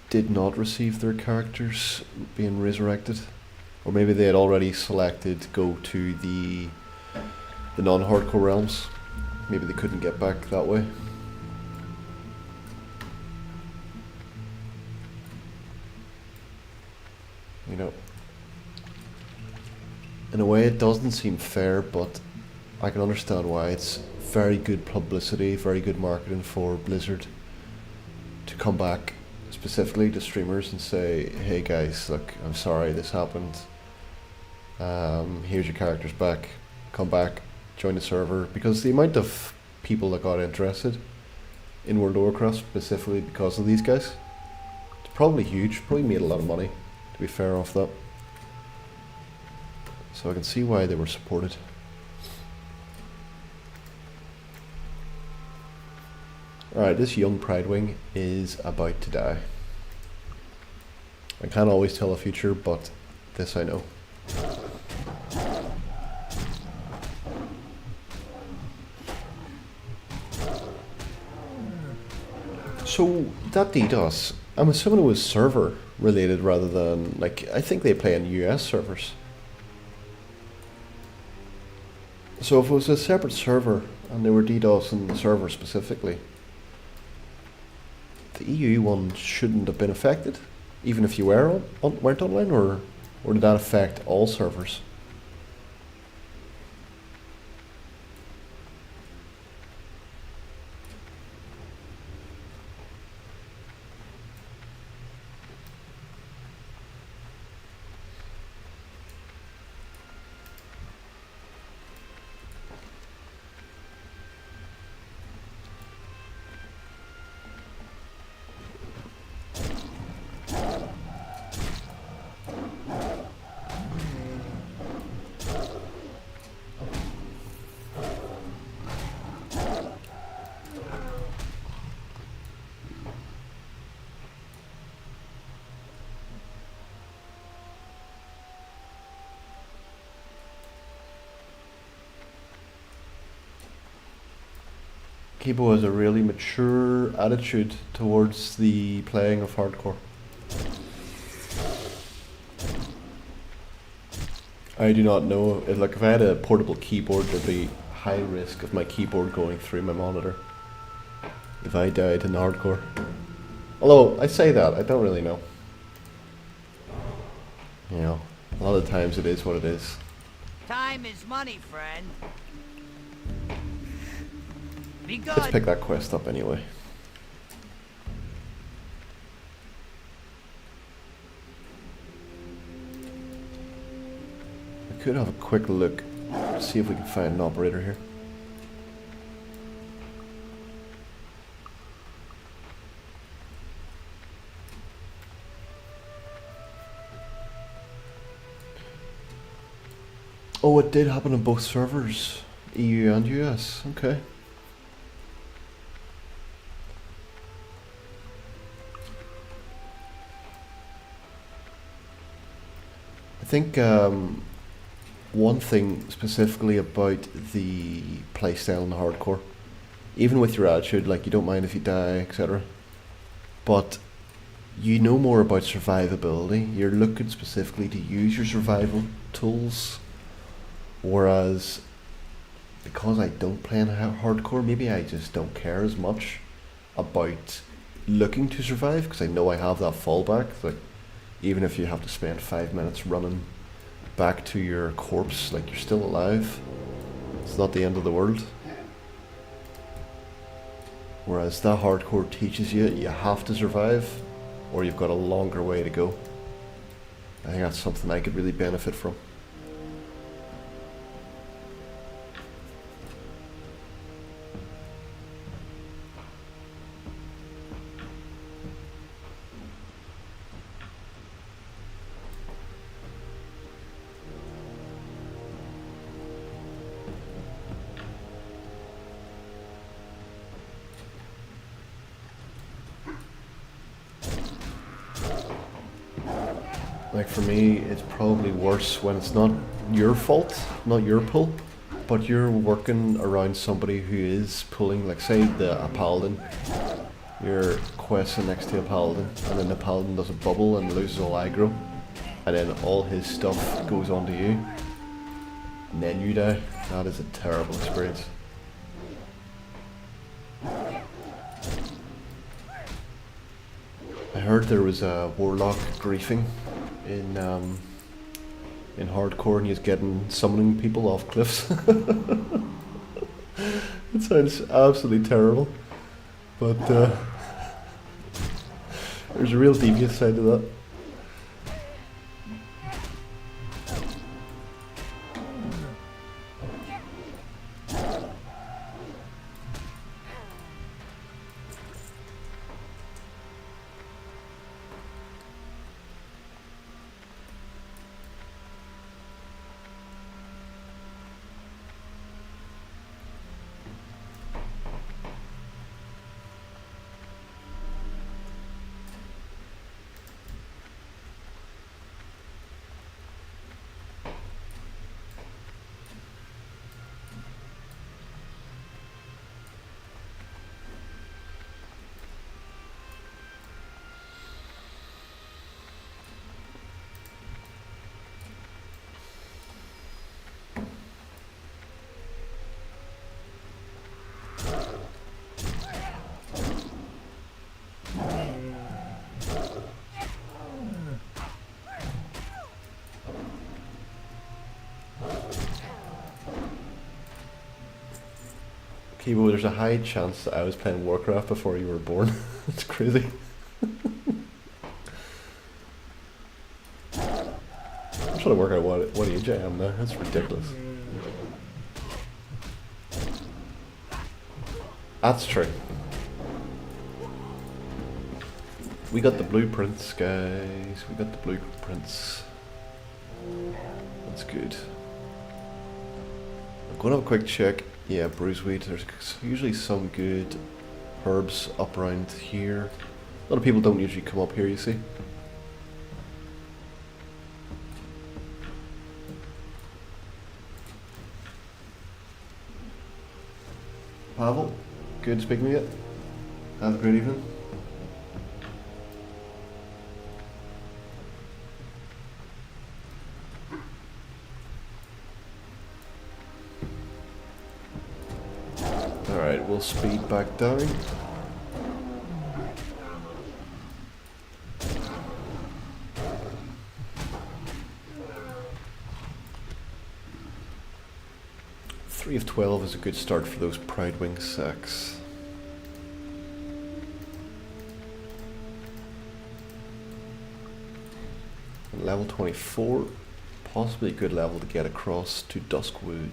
did not receive their characters being resurrected. Or maybe they had already selected go to the non-hardcore realms. Maybe they couldn't get back that way. You know, in a way it doesn't seem fair, but I can understand why. It's very good publicity, very good marketing for Blizzard to come back specifically to streamers and say, hey guys, look, I'm sorry this happened. Here's your characters back. Come back, join the server. Because the amount of people that got interested in World of Warcraft specifically because of these guys, it's probably huge. Probably made a lot of money, to be fair, off that. So I can see why they were supported. Alright, this young Pridewing is about to die. I can't always tell the future, but this I know. So, that DDoS, I'm assuming it was server related rather than, like, I think they play on US servers. So if it was a separate server and they were DDoSing the server specifically, the EU one shouldn't have been affected, even if you weren't online, or did that affect all servers? Kibo has a really mature attitude towards the playing of hardcore. I do not know, like if I had a portable keyboard, there'd be high risk of my keyboard going through my monitor if I died in hardcore. Although, I say that, I don't really know. You know, a lot of times it is what it is. Time is money, friend. Be good. Let's pick that quest up anyway. I could have a quick look to see if we can find an operator here. Oh, it did happen on both servers, EU and US. Okay. I think one thing specifically about the playstyle in the hardcore, even with your attitude, like you don't mind if you die, etc. But you know more about survivability. You're looking specifically to use your survival tools. Whereas, because I don't play in hardcore, maybe I just don't care as much about looking to survive, because I know I have that fallback. Like, even if you have to spend 5 minutes running back to your corpse, like you're still alive. It's not the end of the world. Whereas that hardcore teaches you you have to survive, or you've got a longer way to go. I think that's something I could really benefit from. Like for me, it's probably worse when it's not your fault, not your pull, but you're working around somebody who is pulling, like say a paladin. You're questing next to a paladin, and then the paladin does a bubble and loses all aggro, and then all his stuff goes onto you, and then you die. That is a terrible experience. I heard there was a warlock griefing in hardcore, and he's getting summoning people off cliffs. It sounds absolutely terrible, but there's a real devious side to that. Kibo, there's a high chance that I was playing Warcraft before you were born. It's crazy. I'm trying to work out what age I am now. That's ridiculous. That's true. We got the blueprints, guys. We got the blueprints. That's good. I'm going to have a quick check. Yeah, bruiseweed. There's usually some good herbs up around here. A lot of people don't usually come up here, you see. Pavel, good to speak with you. Have a great evening. Alright, we'll speed back down. Three of 12 is a good start for those Pride Wing sacks. Level 24, possibly a good level to get across to Duskwood.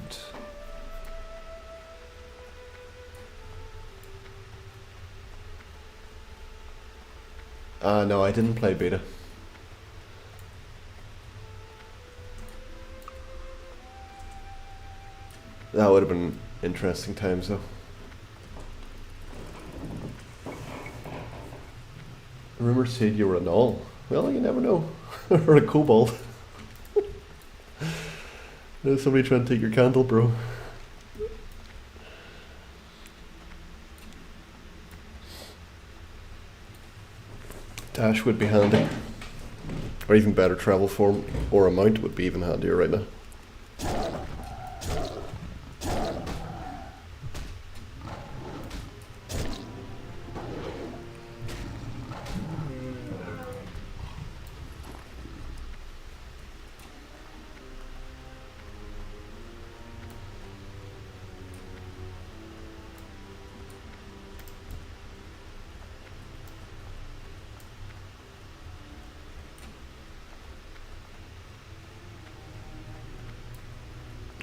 No, I didn't play beta. That would have been interesting times though. Rumor said you were a null. Well, you never know. Or a kobold. There's somebody trying to take your candle, bro. Dash would be handy. Or even better, travel form or a mount would be even handier right now.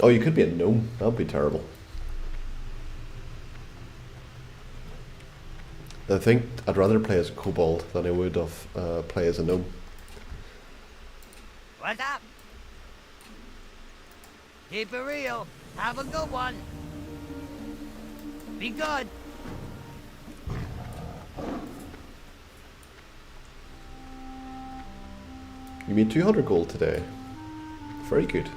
Oh, you could be a gnome. That would be terrible. I think I'd rather play as a kobold than I would of play as a gnome. What's up? Keep it real. Have a good one. Be good. You made 200 gold today. Very good.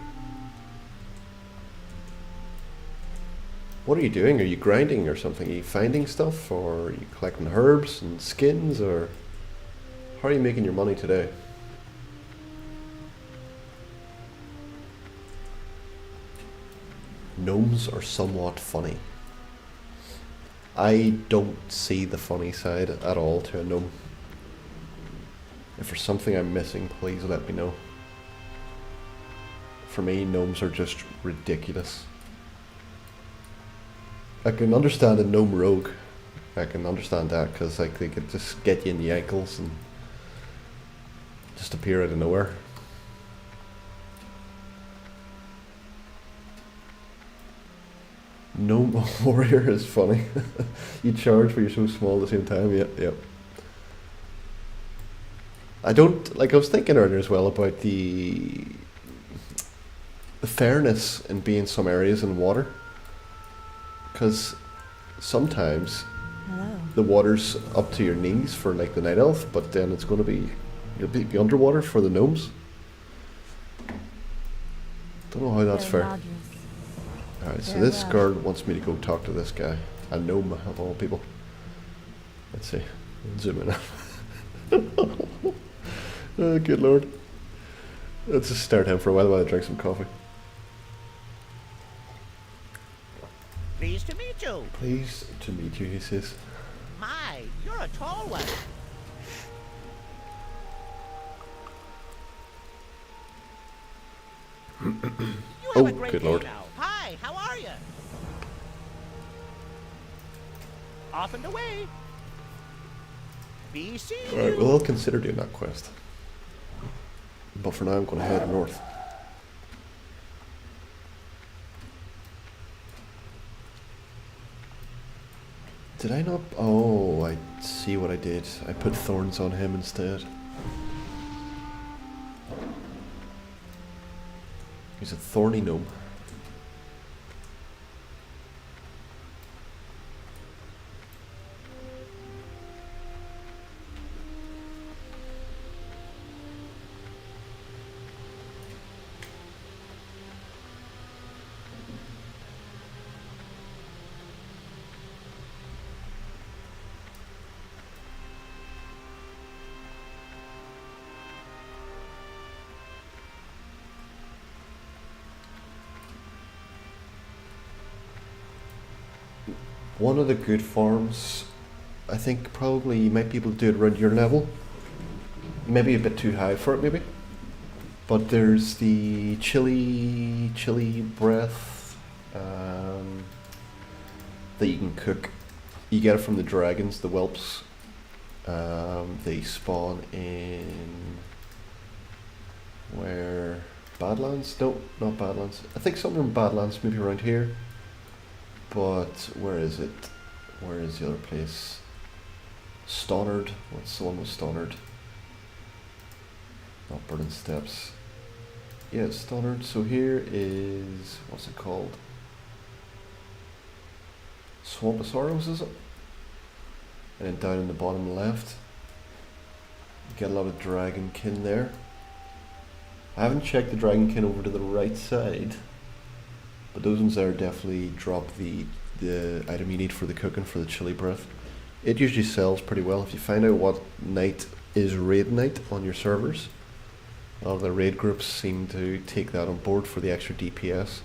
What are you doing? Are you grinding or something? Are you finding stuff, or are you collecting herbs and skins, or how are you making your money today? Gnomes are somewhat funny. I don't see the funny side at all to a gnome. If there's something I'm missing, please let me know. For me, gnomes are just ridiculous. I can understand a gnome rogue. I can understand that because like they could just get you in the ankles and just appear out of nowhere. Gnome warrior is funny. You charge but you're so small at the same time. Yep. I don't like. I was thinking earlier as well about the fairness in being some areas in water, because sometimes Hello. the water's up to your knees for like the night elf, but then it's going to be you'll be underwater for the gnomes. Don't know how that's fair. Rogers. All right, so Farewell. this guard wants me to go talk to this guy, a gnome of all people. Let's see. Zoom in. Oh, good lord. Let's just start him for a while I drink some coffee. Pleased to meet you. Pleased to meet you, he says. My, you're a tall one. You have Oh, a great good day lord. now. Hi, how are you? Off and away. Be seeing Alright, you. well I'll consider doing that quest. But for now I'm going to head north. Did I not? Oh, I see what I did. I put thorns on him instead. He's a thorny gnome. One of the good farms, I think probably you might be able to do it around your level. Maybe a bit too high for it, maybe. But there's the chili breath that you can cook. You get it from the dragons, the whelps. They spawn in where? Badlands? No, not Badlands. I think somewhere in Badlands, maybe around here. But where is it? Where is the other place? Stonard. What's the one with Stonard? Not Burning Steps. Yeah, it's Stonard. So here is, what's it called? Swamposaurus, is it? And then down in the bottom left, you get a lot of dragonkin there. I haven't checked the dragonkin over to the right side. But those ones there definitely drop the item you need for the cooking for the chili breath. It usually sells pretty well. If you find out what night is raid night on your servers, a lot of the raid groups seem to take that on board for the extra DPS.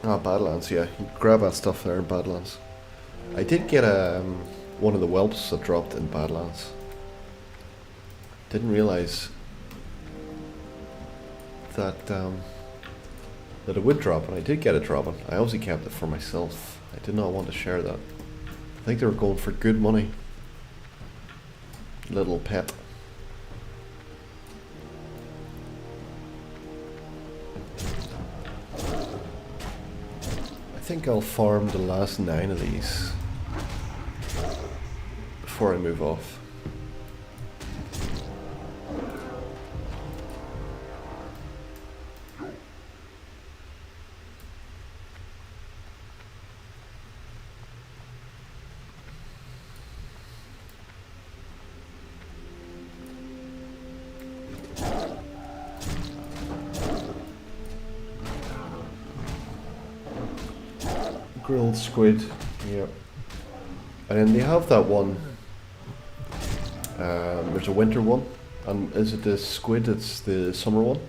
Ah, Badlands, yeah. You grab that stuff there in Badlands. I did get one of the whelps that dropped in Badlands. Didn't realise that that it would drop, and I did get it dropping. I obviously kept it for myself. I did not want to share that. I think they were going for good money. Little pet. think I'll farm the last 9 of these before I move off. Grilled squid, yep. And then they have that one. There's a winter one, and is it the squid? It's the summer one.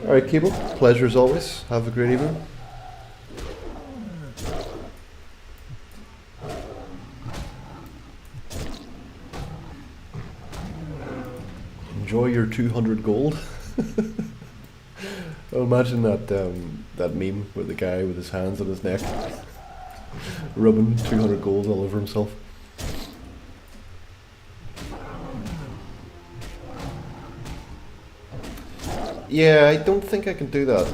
Alright, Cable, pleasure as always. Have a great evening. Enjoy your 200 gold. Oh, imagine that that meme with the guy with his hands on his neck, rubbing 200 gold all over himself. Yeah, I don't think I can do that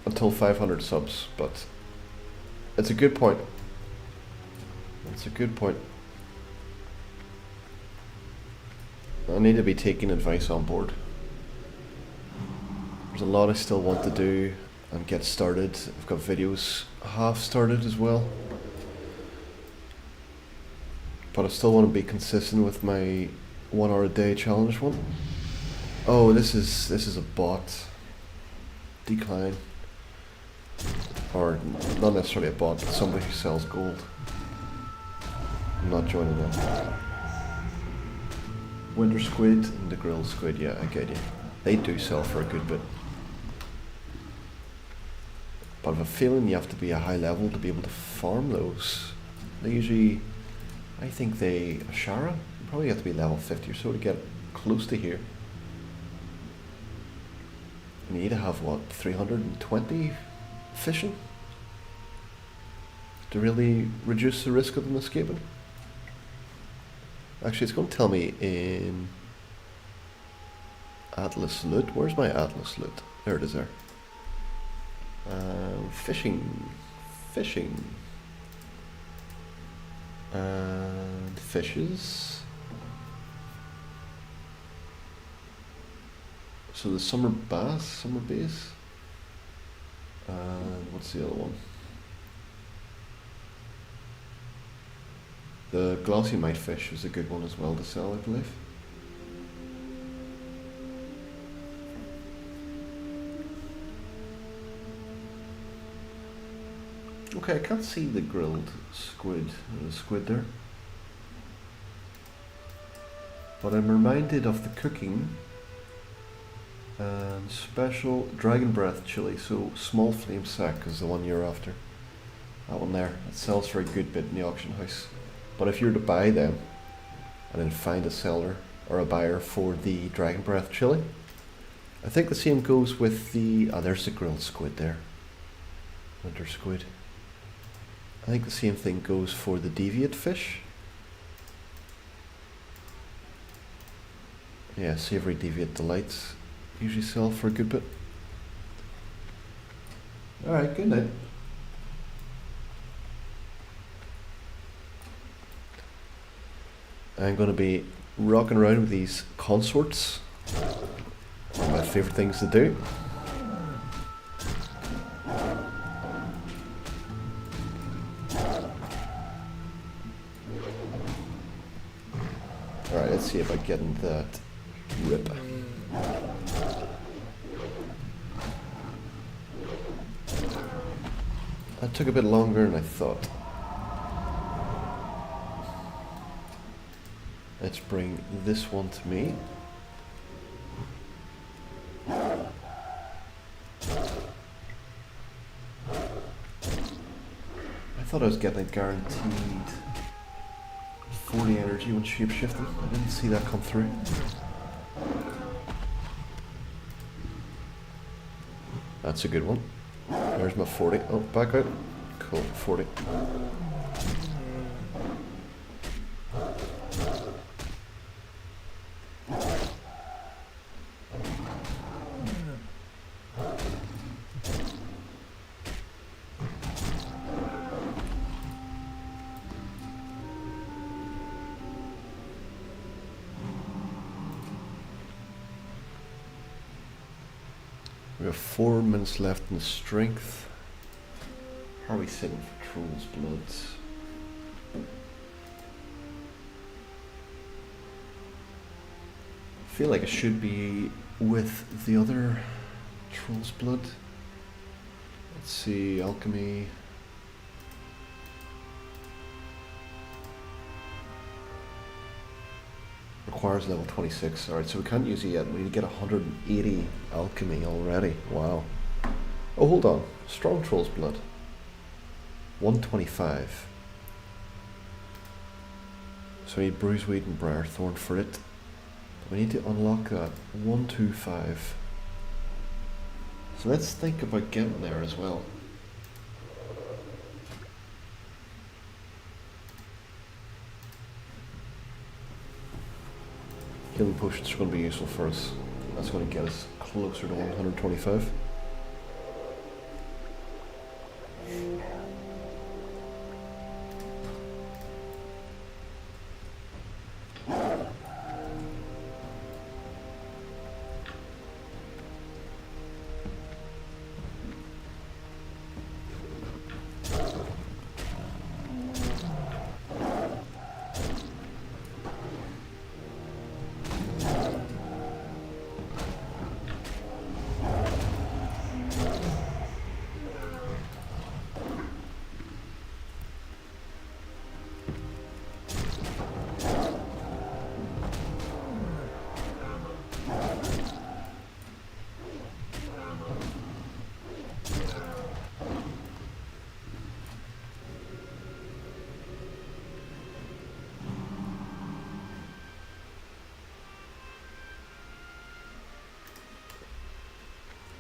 until 500 subs, but it's a good point. It's a good point. I need to be taking advice on board. There's a lot I still want to do and get started. I've got videos half started as well, but I still want to be consistent with my 1 hour a day challenge one. Oh, this is a bot. Decline. Or not necessarily a bot, but somebody who sells gold. I'm not joining that. Winter squid and the grilled squid, yeah, I get you. They do sell for a good bit. But I have a feeling you have to be a high level to be able to farm those. They usually, I think Ashara, you probably have to be level 50 or so to get close to here. You need to have, what, 320 fishing? To really reduce the risk of them escaping? Actually, it's going to tell me in Atlas Loot. Where's my Atlas Loot? There it is there. Fishing. And fishes. So the summer bass, summer bass. And what's the other one? The glossy mite fish is a good one as well to sell, I believe. Okay, I can't see the grilled squid, the squid there. But I'm reminded of the cooking and special dragon breath chili, so small flame sack is the one you're after. That one there, it sells for a good bit in the auction house. But if you were to buy them and then find a seller or a buyer for the dragon breath chili, I think the same goes with the, there's the grilled squid there, winter squid. I think the same thing goes for the deviate fish. Yeah, savoury deviate delights usually sell for a good bit. Alright, good night. I'm going to be rocking around with these consorts. One of my favourite things to do. Alright, let's see if I get in that rip. That took a bit longer than I thought. Let's bring this one to me. I thought I was getting a guaranteed 40 energy when shapeshifting. I didn't see that come through. That's a good one. There's my 40. Oh, back out. Cool, 40. We have 4 minutes left in strength. How are we sitting for Troll's Bloods? I feel like I should be with the other Troll's Blood. Let's see, Alchemy. Requires level 26. Alright, so we can't use it yet. We need to get 180 alchemy already. Wow. Oh, hold on. Strong Troll's Blood. 125. So we need Bruiseweed and Briarthorn for it. But we need to unlock that. 125. So let's think about getting there as well. Healing potions are going to be useful for us. That's going to get us closer to 125.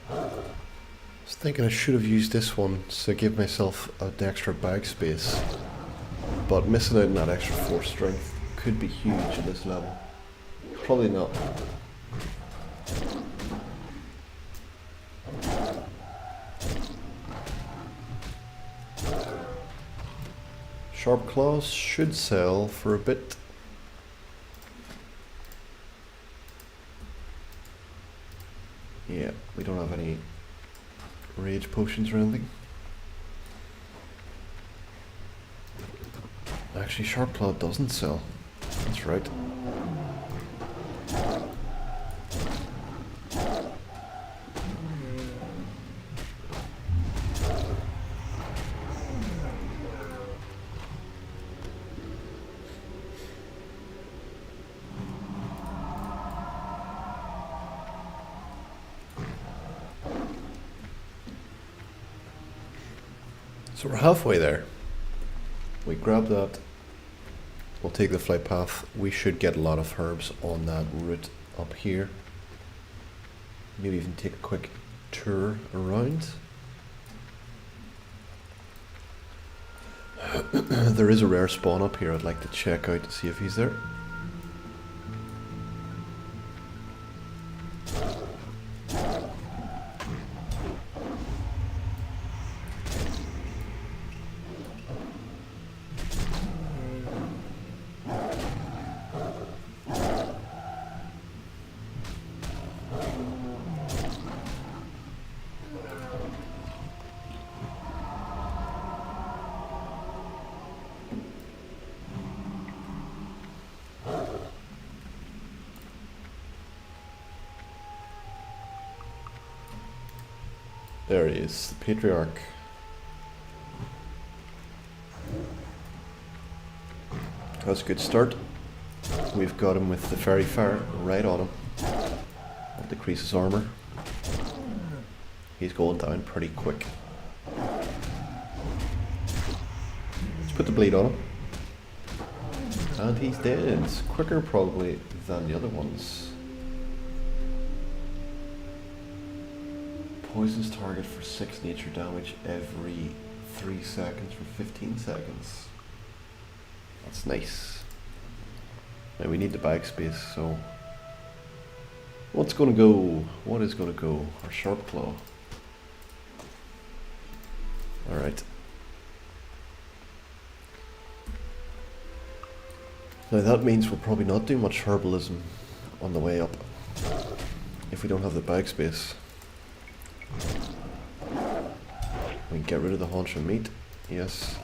I was thinking I should have used this one to give myself an extra bag space, but missing out on that extra 4 strength could be huge at this level. Probably not. Sharp Claws should sell for a bit. Yeah, we don't have any rage potions or anything. Actually, Sharp Claw doesn't sell. That's right. So we're halfway there. We grab that. We'll take the flight path. We should get a lot of herbs on that route up here. Maybe even take a quick tour around. There is a rare spawn up here I'd like to check out to see if he's there. There he is, the Patriarch. That's a good start. We've got him with the Fairy Fire right on him. That decreases armor. He's going down pretty quick. Let's put the bleed on him. And he's dead. It's quicker probably than the other ones. Poisons target for 6 nature damage every 3 seconds for 15 seconds. That's nice. Now we need the bag space, so what's gonna go? What is gonna go? Our sharp claw. Alright. Now that means we'll probably not do much herbalism on the way up if we don't have the bag space. We can get rid of the haunch of meat. Yes.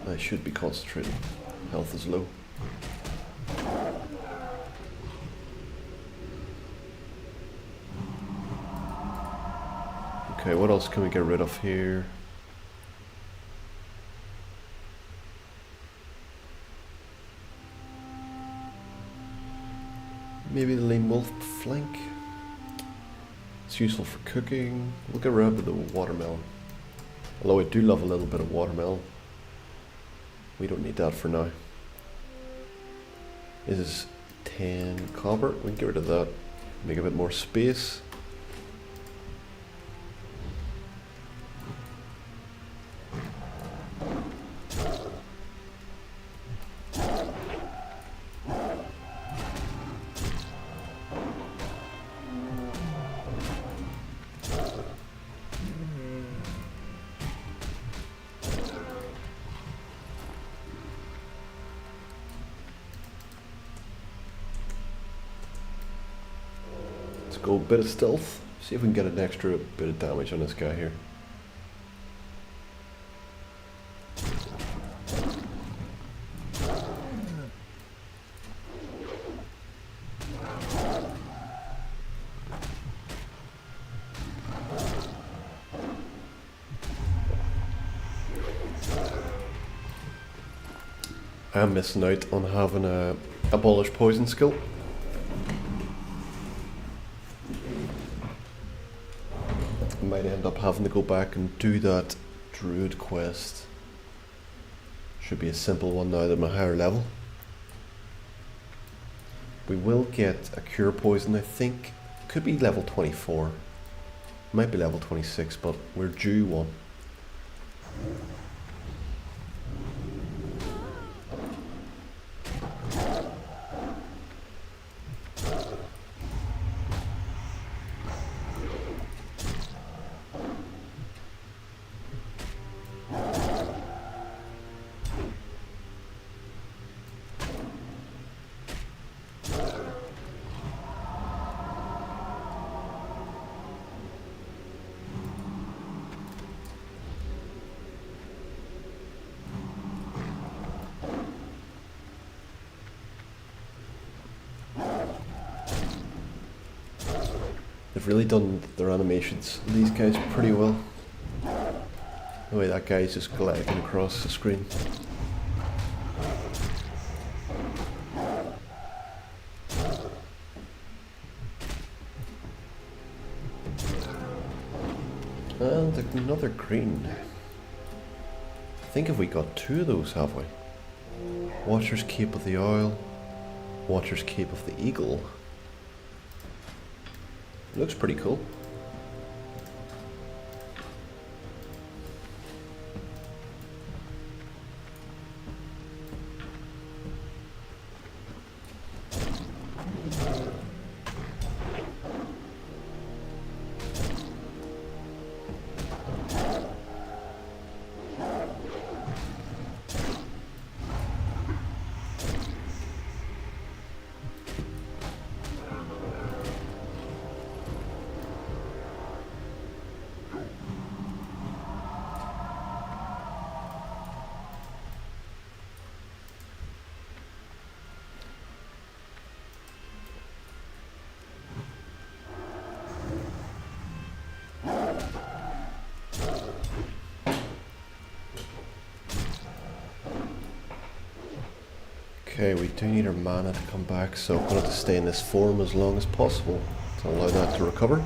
I should be concentrating. Health is low. Okay, what else can we get rid of here? Maybe the lame wolf flank. It's useful for cooking. We'll get rid of the watermelon. Although I do love a little bit of watermelon. We don't need that for now. This is 10 copper. We can get rid of that. Make a bit more space. Go a bit of stealth, see if we can get an extra bit of damage on this guy here. I'm missing out on having a abolish poison skill. Might end up having to go back and do that druid quest. Should be a simple one now that I'm a higher level. We will get a cure poison, I think. Could be level 24. Might be level 26, but we're due one. They've really done their animations, these guys, pretty well. The way that guy's just gliding across the screen. And another green. I think if we got 2 of those, have we? Watcher's Cape of the Owl, Watcher's Cape of the Eagle. Looks pretty cool. Okay, we do need our mana to come back, so I'm going to have to stay in this form as long as possible to allow that to recover.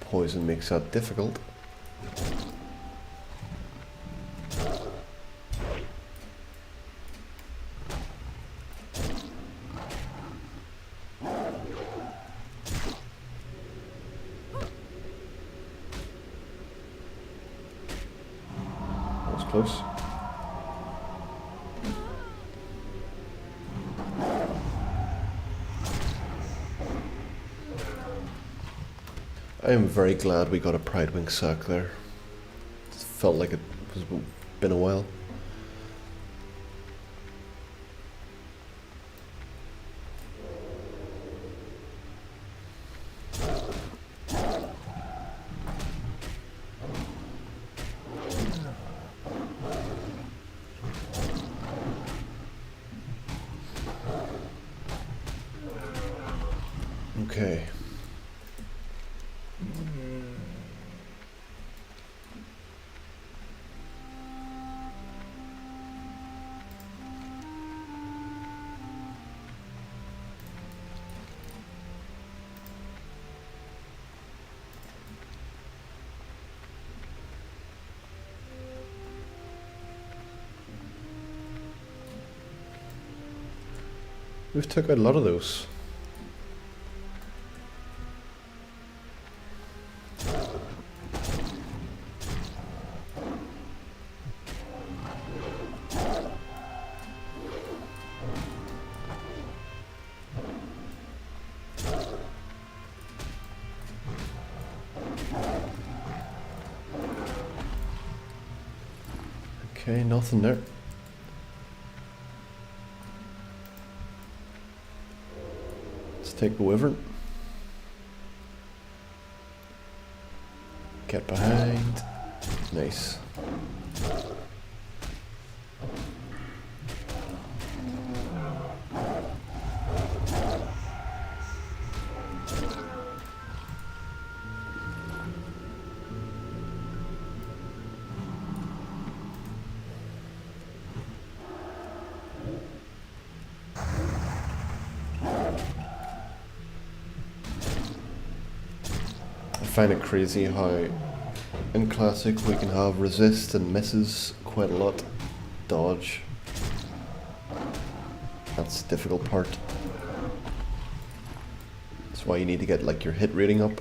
Poison makes that difficult. close. I am very glad we got a Pridewing sack there. It felt like it was been a while. Okay. We've took out a lot of those. Okay, nothing there. Let's take the wyvern. Get behind. Nice. I find it crazy how in Classic we can have resist and misses quite a lot. Dodge. That's the difficult part. That's why you need to get like your hit rating up.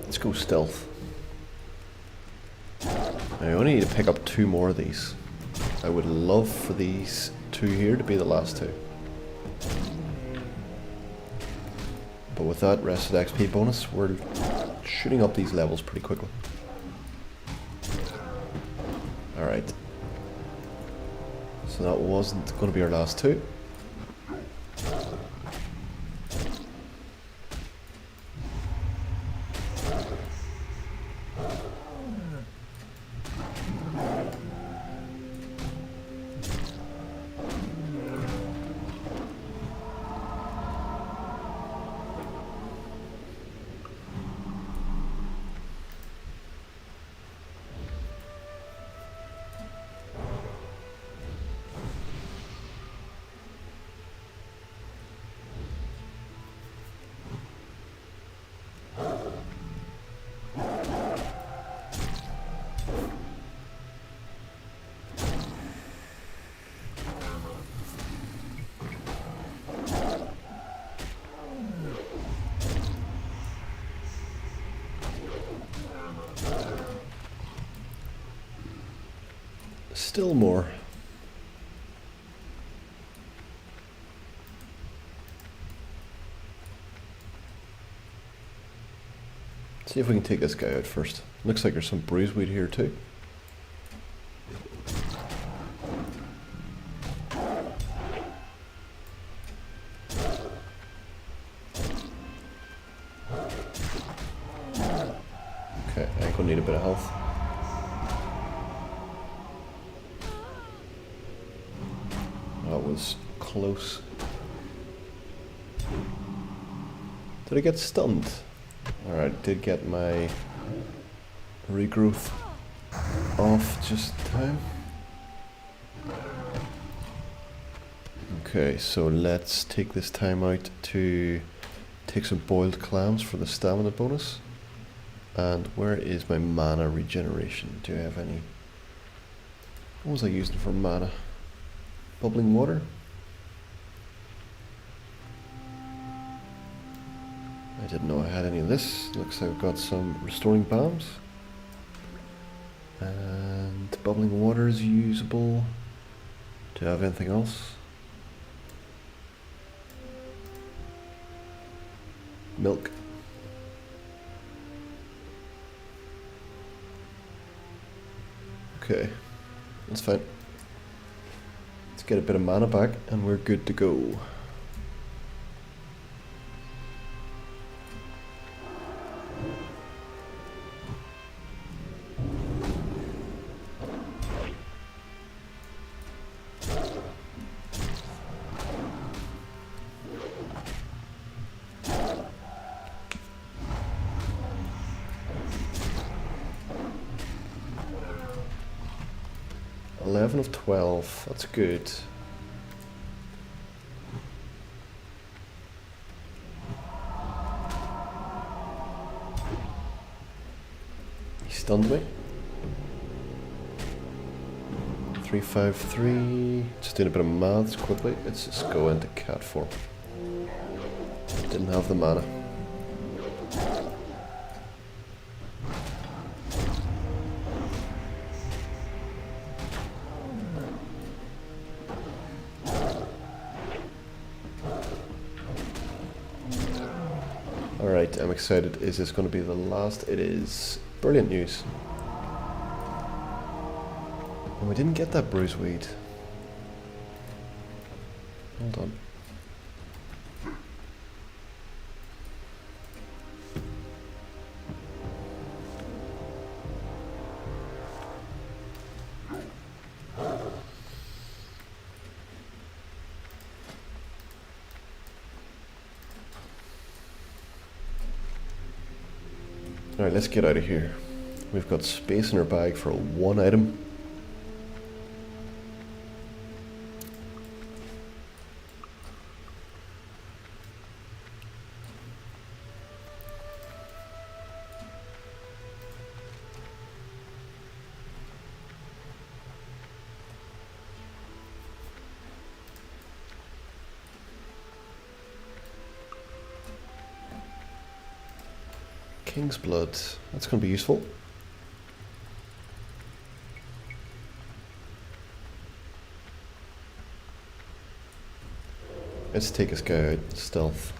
Let's go stealth. I only need to pick up 2 more of these. I would love for these 2 here to be the last 2. But with that rested XP bonus, we're shooting up these levels pretty quickly. Alright. So that wasn't going to be our last 2. Still more. See if we can take this guy out first. Looks like there's some bruiseweed here too. was close. Did I get stunned? Alright, did get my regrowth off just in time. Okay, so let's take this time out to take some boiled clams for the stamina bonus. And where is my mana regeneration? Do I have any? What was I using for mana? Bubbling water? I didn't know I had any of this. Looks like I've got some restoring bombs. And bubbling water is usable. Do I have anything else? Milk. Okay, that's fine. Let's get a bit of mana back and we're good to go. Of 12, that's good. He stunned me. 353. Just doing a bit of maths quickly. Let's just go into cat form. Didn't have the mana. Alright, I'm excited. Is this going to be the last? It is. Brilliant news. And we didn't get that bruiseweed. Hold on. Alright, let's get out of here. We've got space in our bag for one item. King's Blood, that's going to be useful. Let's take this guy out, stealth.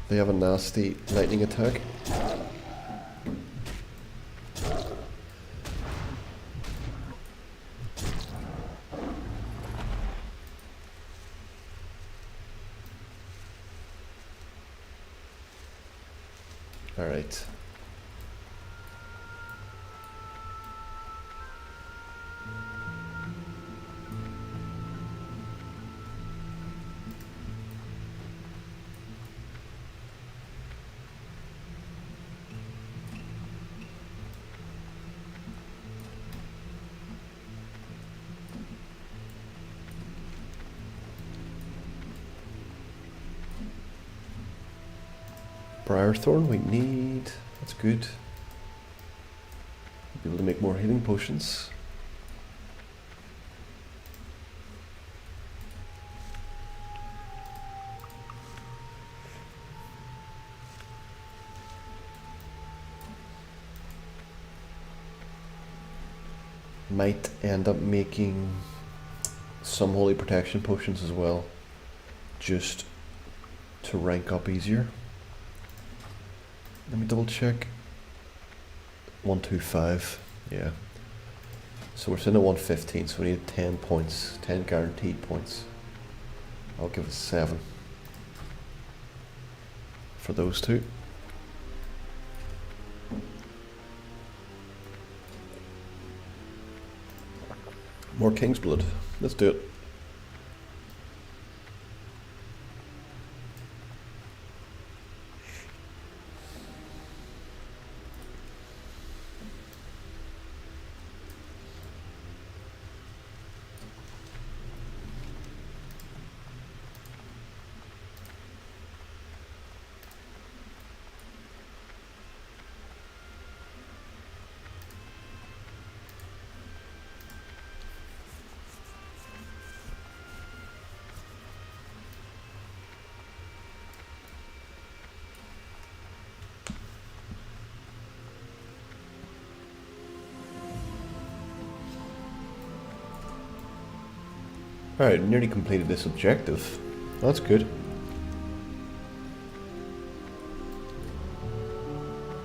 They have a nasty lightning attack. Alright. Briarthorn we need, that's good. Be able to make more healing potions. Might end up making some holy protection potions as well, just to rank up easier. Let me double check. 125, yeah. So we're sitting at 115, so we need 10 points, 10 guaranteed points. I'll give it 7 for those two. More King's Blood. Let's do it. Alright, nearly completed this objective. That's good.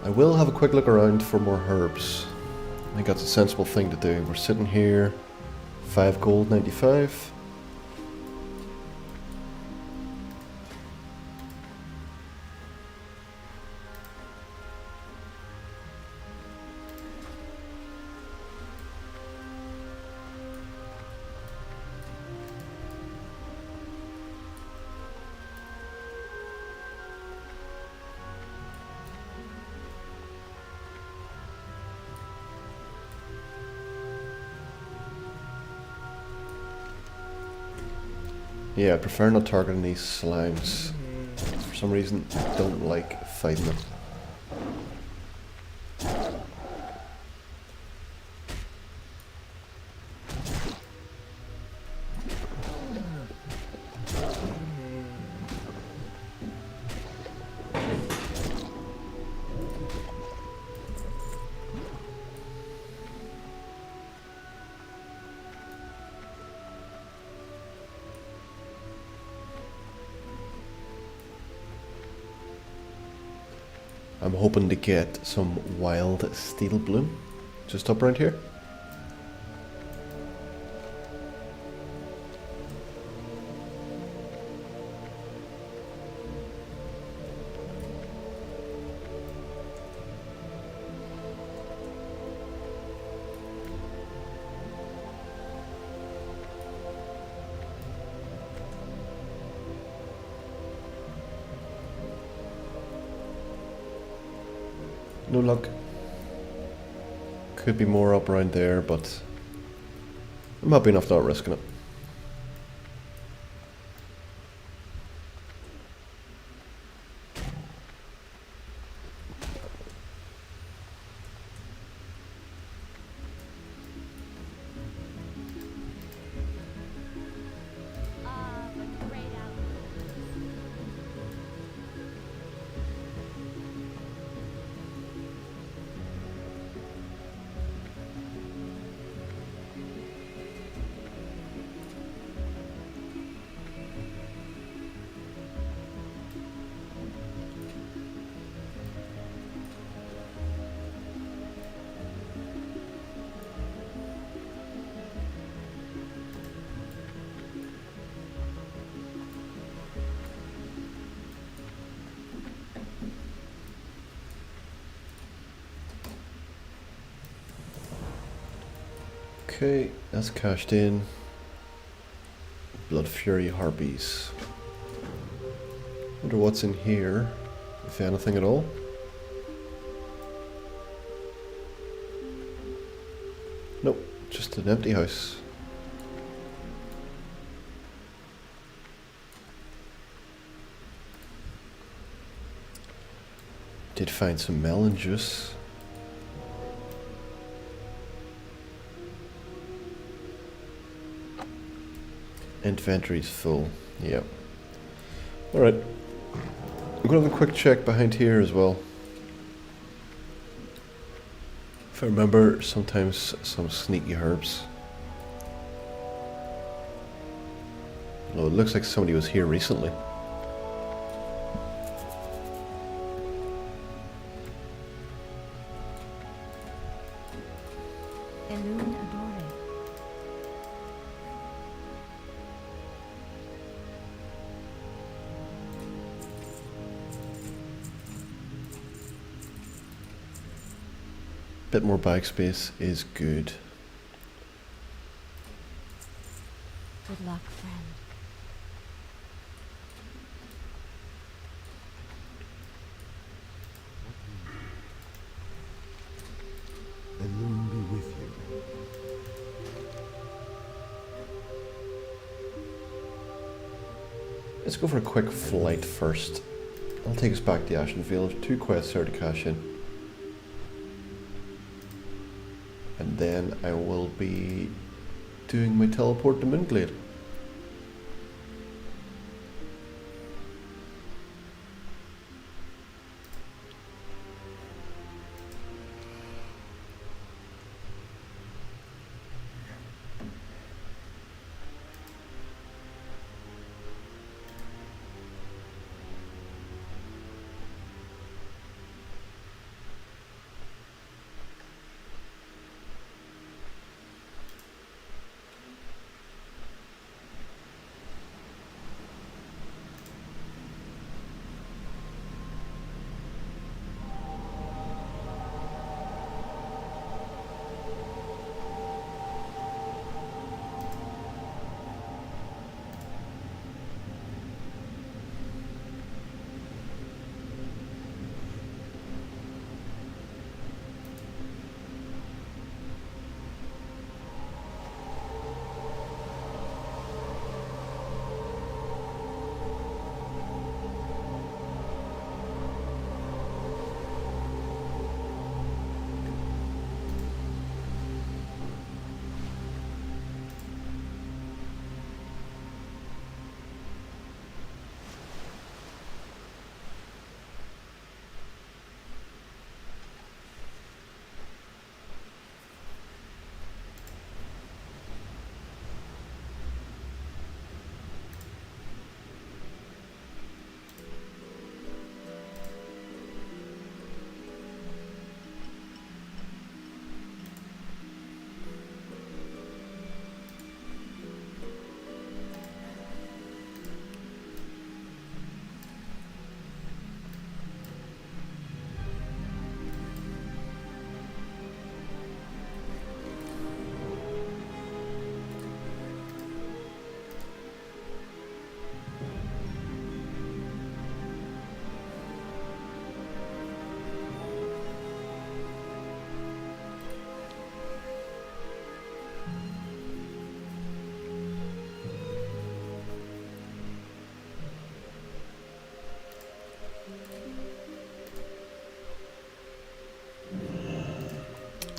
I will have a quick look around for more herbs. I think that's a sensible thing to do. We're sitting here, 5 gold, 95. Yeah, I prefer not targeting these slimes. For some reason, I don't like fighting them. I'm hoping to get some wild steel bloom just up around here. No luck. Could be more up around there, but I'm happy enough not risking it. Okay, that's cashed in. Blood Fury Harpies. Wonder what's in here, if anything at all. Nope, just an empty house. Did find some melon juice. Inventory's full, yep. Alright. I'm gonna have a quick check behind here as well. If I remember, sometimes some sneaky herbs. Oh, it looks like somebody was here recently. Bit more bag space is good. Good luck, friend. Illume be with you. Let's go for a quick flight first. I'll take us back to Ashen Village. 2 quests there to cash in. And then I will be doing my teleport to Moonglade.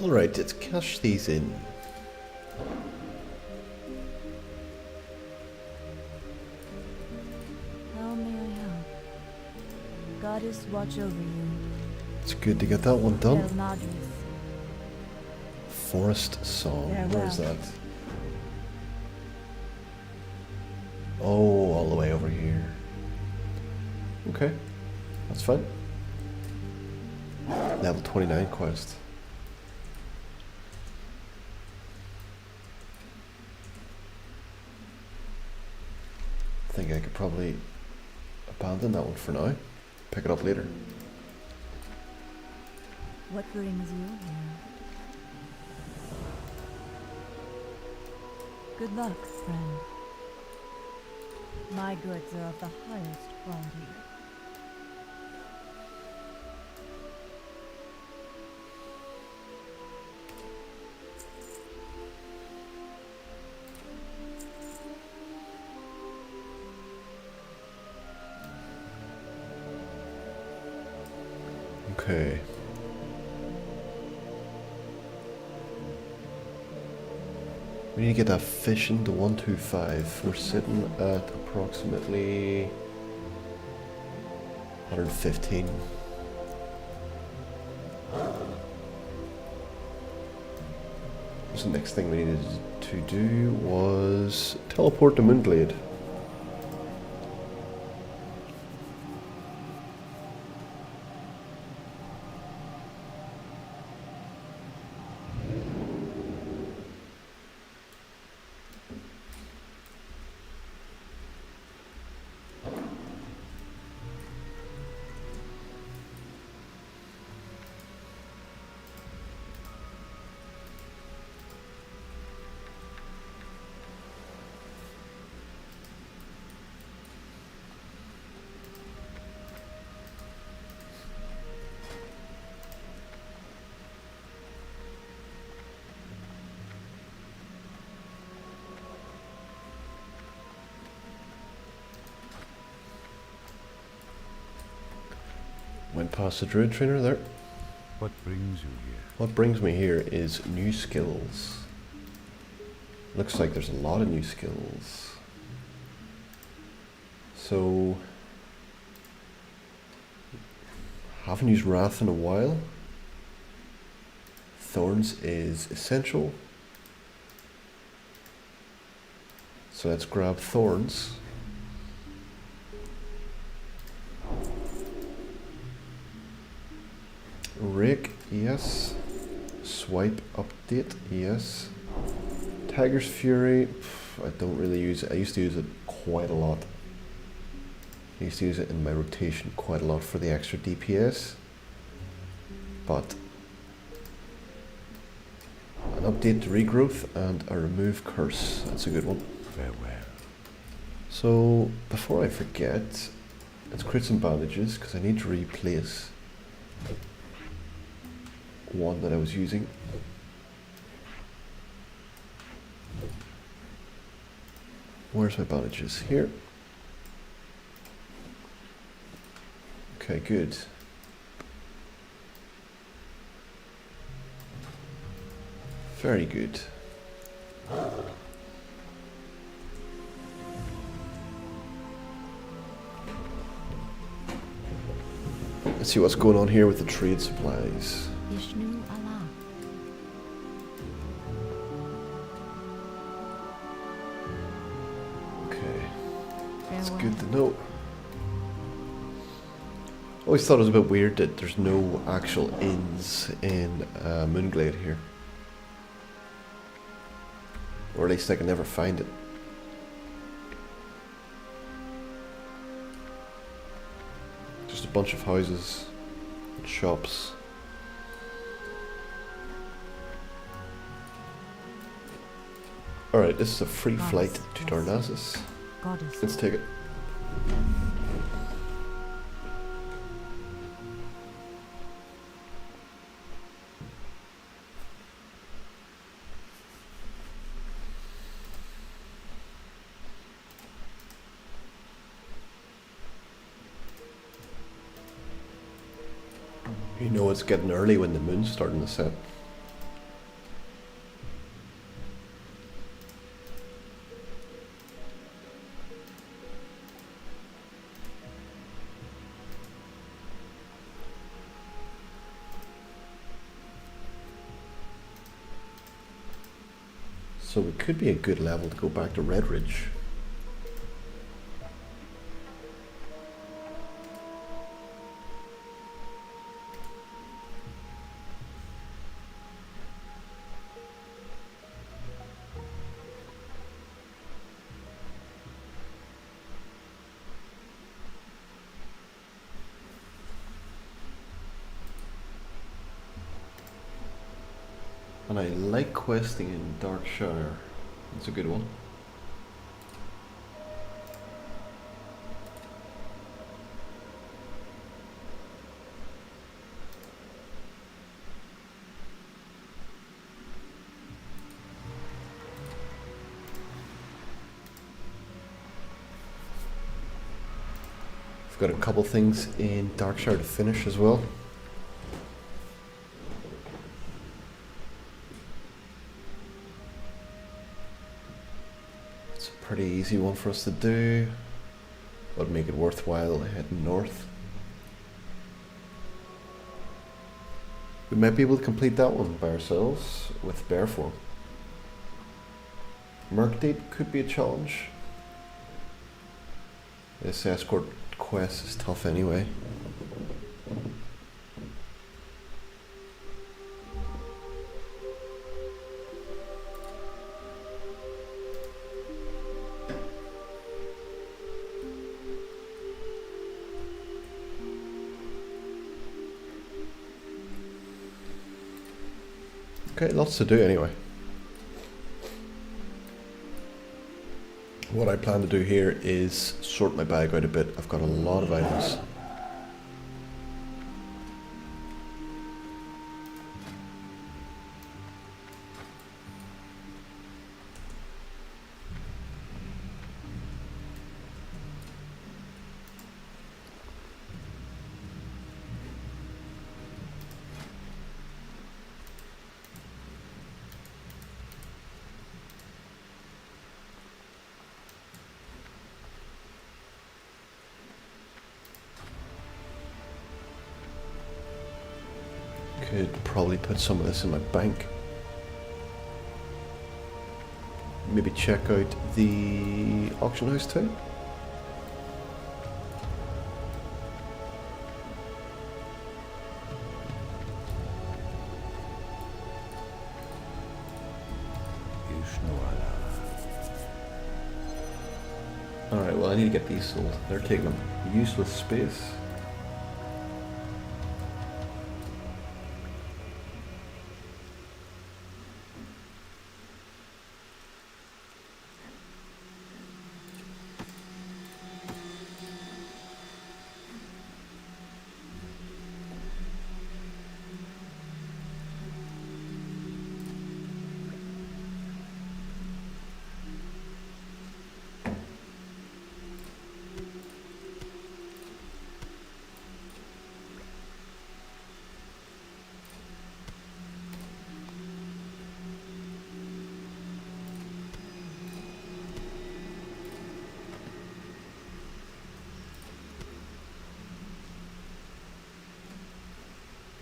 Alright, let's cash these in. How may I help? Goddess watch over you. It's good to get that one done. Madris. Forest Song. Farewell. Where's that? Oh, all the way over here. Okay, that's fine. Level 29 quest. I think I could probably abandon that one for now. Pick it up later. What brings you here? Good luck, friend. My goods are of the highest quality. Okay. We need to get that fishing to 125. We're sitting at approximately 115. So the next thing we needed to do was teleport to Moonglade. past the druid trainer there. What brings you here? What brings me here is new skills. Looks like there's a lot of new skills. So, haven't used Wrath in a while. Thorns is essential. So let's grab Thorns. Rake, yes. Swipe update, yes. Tiger's Fury, I don't really use it. I used to use it quite a lot. I used to use it in my rotation quite a lot for the extra DPS. But an update to regrowth and a remove curse. That's a good one. Farewell. So before I forget, let's create some bandages because I need to replace one that I was using. Where's my bandages? Here. Okay, good. Very good. Let's see what's going on here with the trade supplies. Vishnu Allah. Okay, that's Farewell. good to know. Always thought it was a bit weird that there's no actual inns in Moonglade here. Or at least I can never find it. Just a bunch of houses and shops. Alright, this is a free flight to Darnassus. Goddess. Let's take it. You know it's getting early when the moon's starting to set. So it could be a good level to go back to Red Ridge. And I like questing in Darkshire. It's a good one. I've got a couple things in Darkshire to finish as well. Pretty easy one for us to do, but make it worthwhile heading north. We might be able to complete that one by ourselves with bear form. Merc date could be a challenge. This escort quest is tough anyway. Okay, lots to do anyway. What I plan to do here is sort my bag out a bit. I've got a lot of items. probably put some of this in my bank. Maybe check out the auction house too. Alright, well I need to get these sold. They're taking up useless space.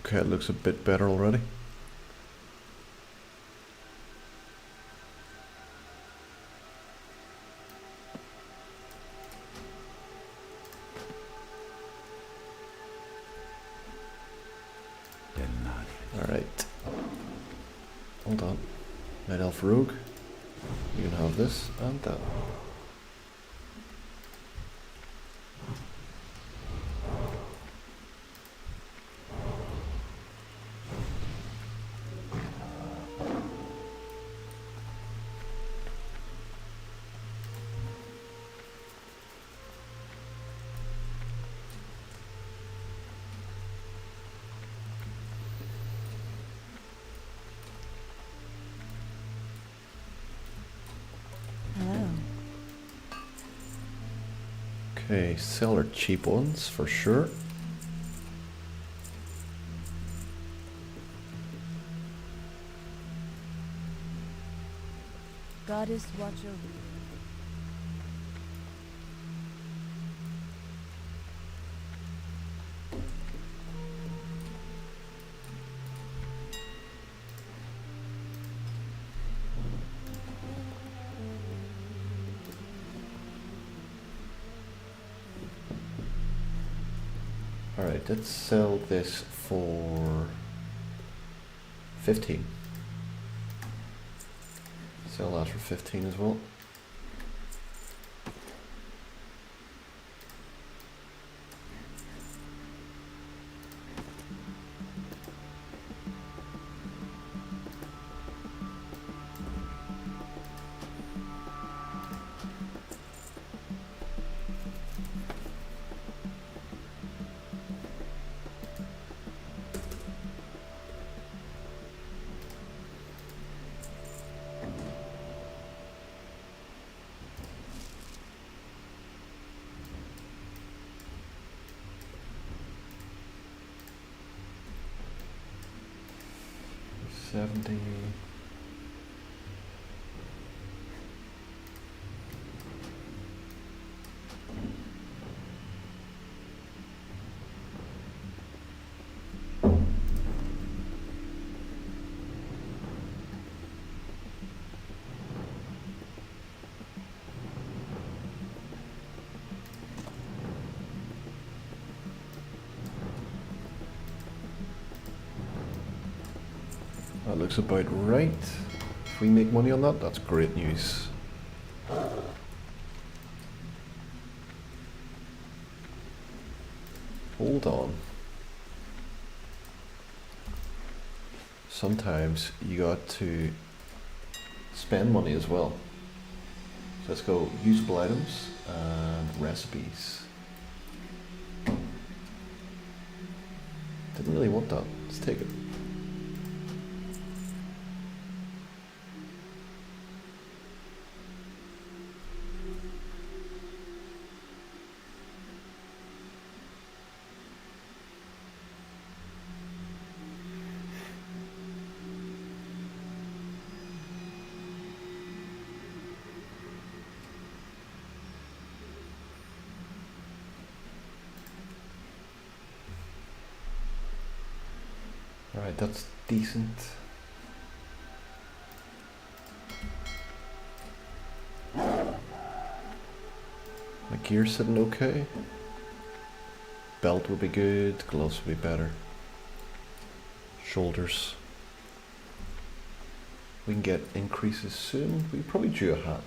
Okay, it looks a bit better already. Alright. Hold on. Night Elf Rogue. You can have this and that. Hello. Okay, sell our cheap ones for sure. Goddess watch over you. Alright, let's sell this for 15. Sell that for 15 as well. $70. That looks about right. If we make money on that, that's great news. Hold on. Sometimes you got to spend money as well. So let's go usable items and recipes. Didn't really want that. Let's take it. Alright, that's decent. My gear sitting okay. Belt would be good, gloves would be better. Shoulders. We can get increases soon. We can probably do a hat.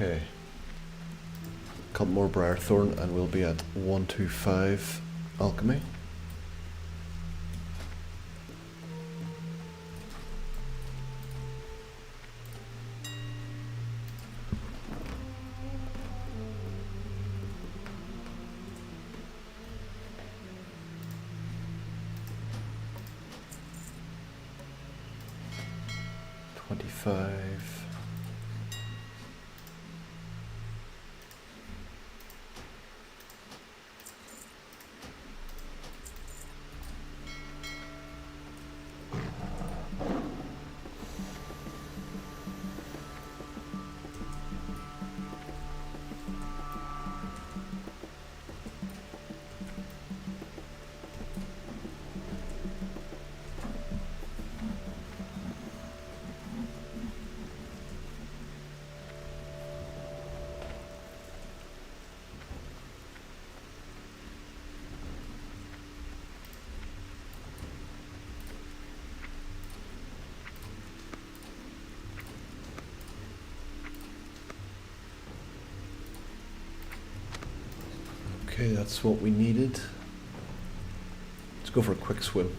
Okay. Couple more Briarthorn and we'll be at 125 alchemy. Okay, that's what we needed. Let's go for a quick swim.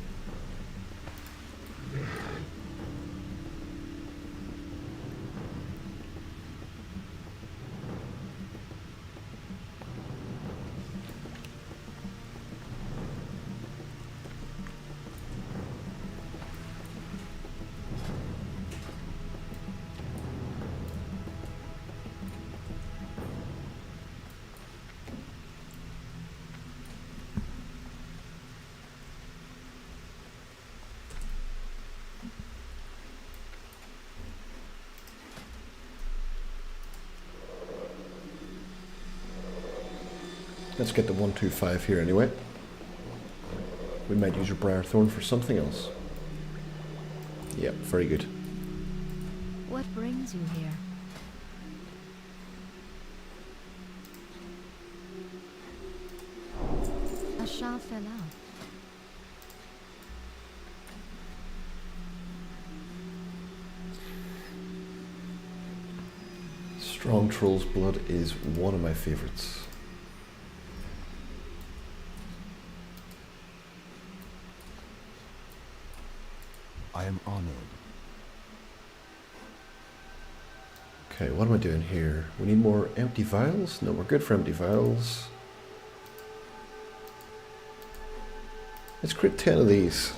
Let's get the 125 here anyway. We might use a Briarthorn for something else. Yep, very good. What brings you here? A shah fell out. Strong Troll's Blood is one of my favorites. I am honored. Okay, what am I doing here? We need more empty vials? No, we're good for empty vials. Let's create 10 of these.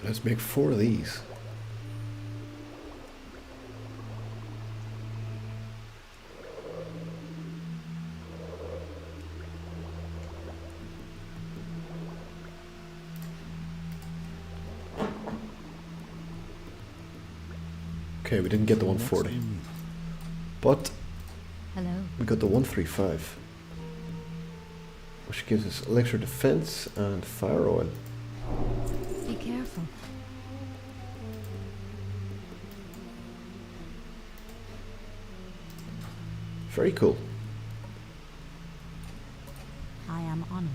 Let's make 4 of these. Okay, we didn't get the 140, but Hello. we got the 135, which gives us elixir defense and fire oil. Be careful. Very cool. I am honored.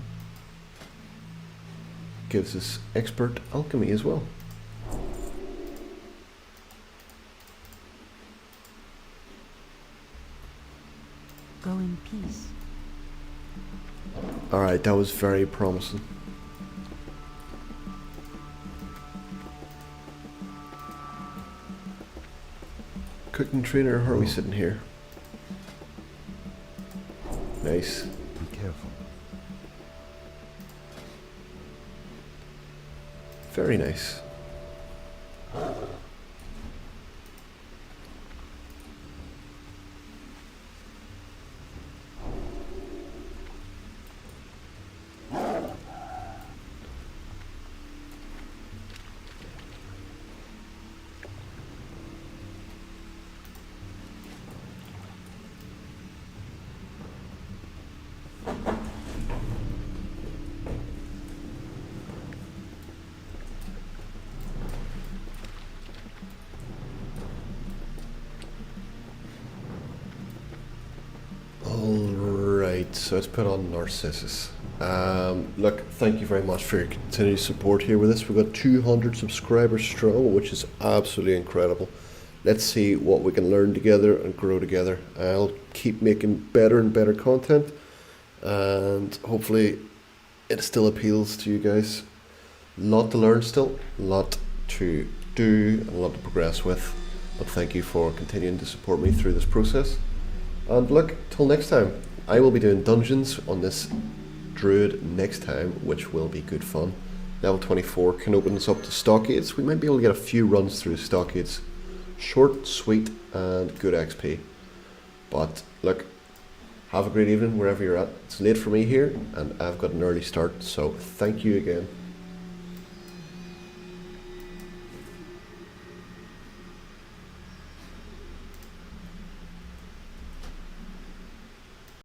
Gives us expert alchemy as well. Go in peace. Alright, that was very promising. Cooking trainer, how are we sitting here? Nice. Be careful. Very nice. Alright, so let's put on Narcissus. Look, thank you very much for your continued support here with us. We've got 200 subscribers strong, which is absolutely incredible. Let's see what we can learn together and grow together. I'll keep making better and better content, and hopefully it still appeals to you guys. A lot to learn still, a lot to do, and a lot to progress with. But thank you for continuing to support me through this process. And look, till next time, I will be doing dungeons on this druid next time, which will be good fun. Level 24 can open us up to stockades. We might be able to get a few runs through stockades. Short, sweet, and good XP. But look, have a great evening wherever you're at. It's late for me here, and I've got an early start, so thank you again.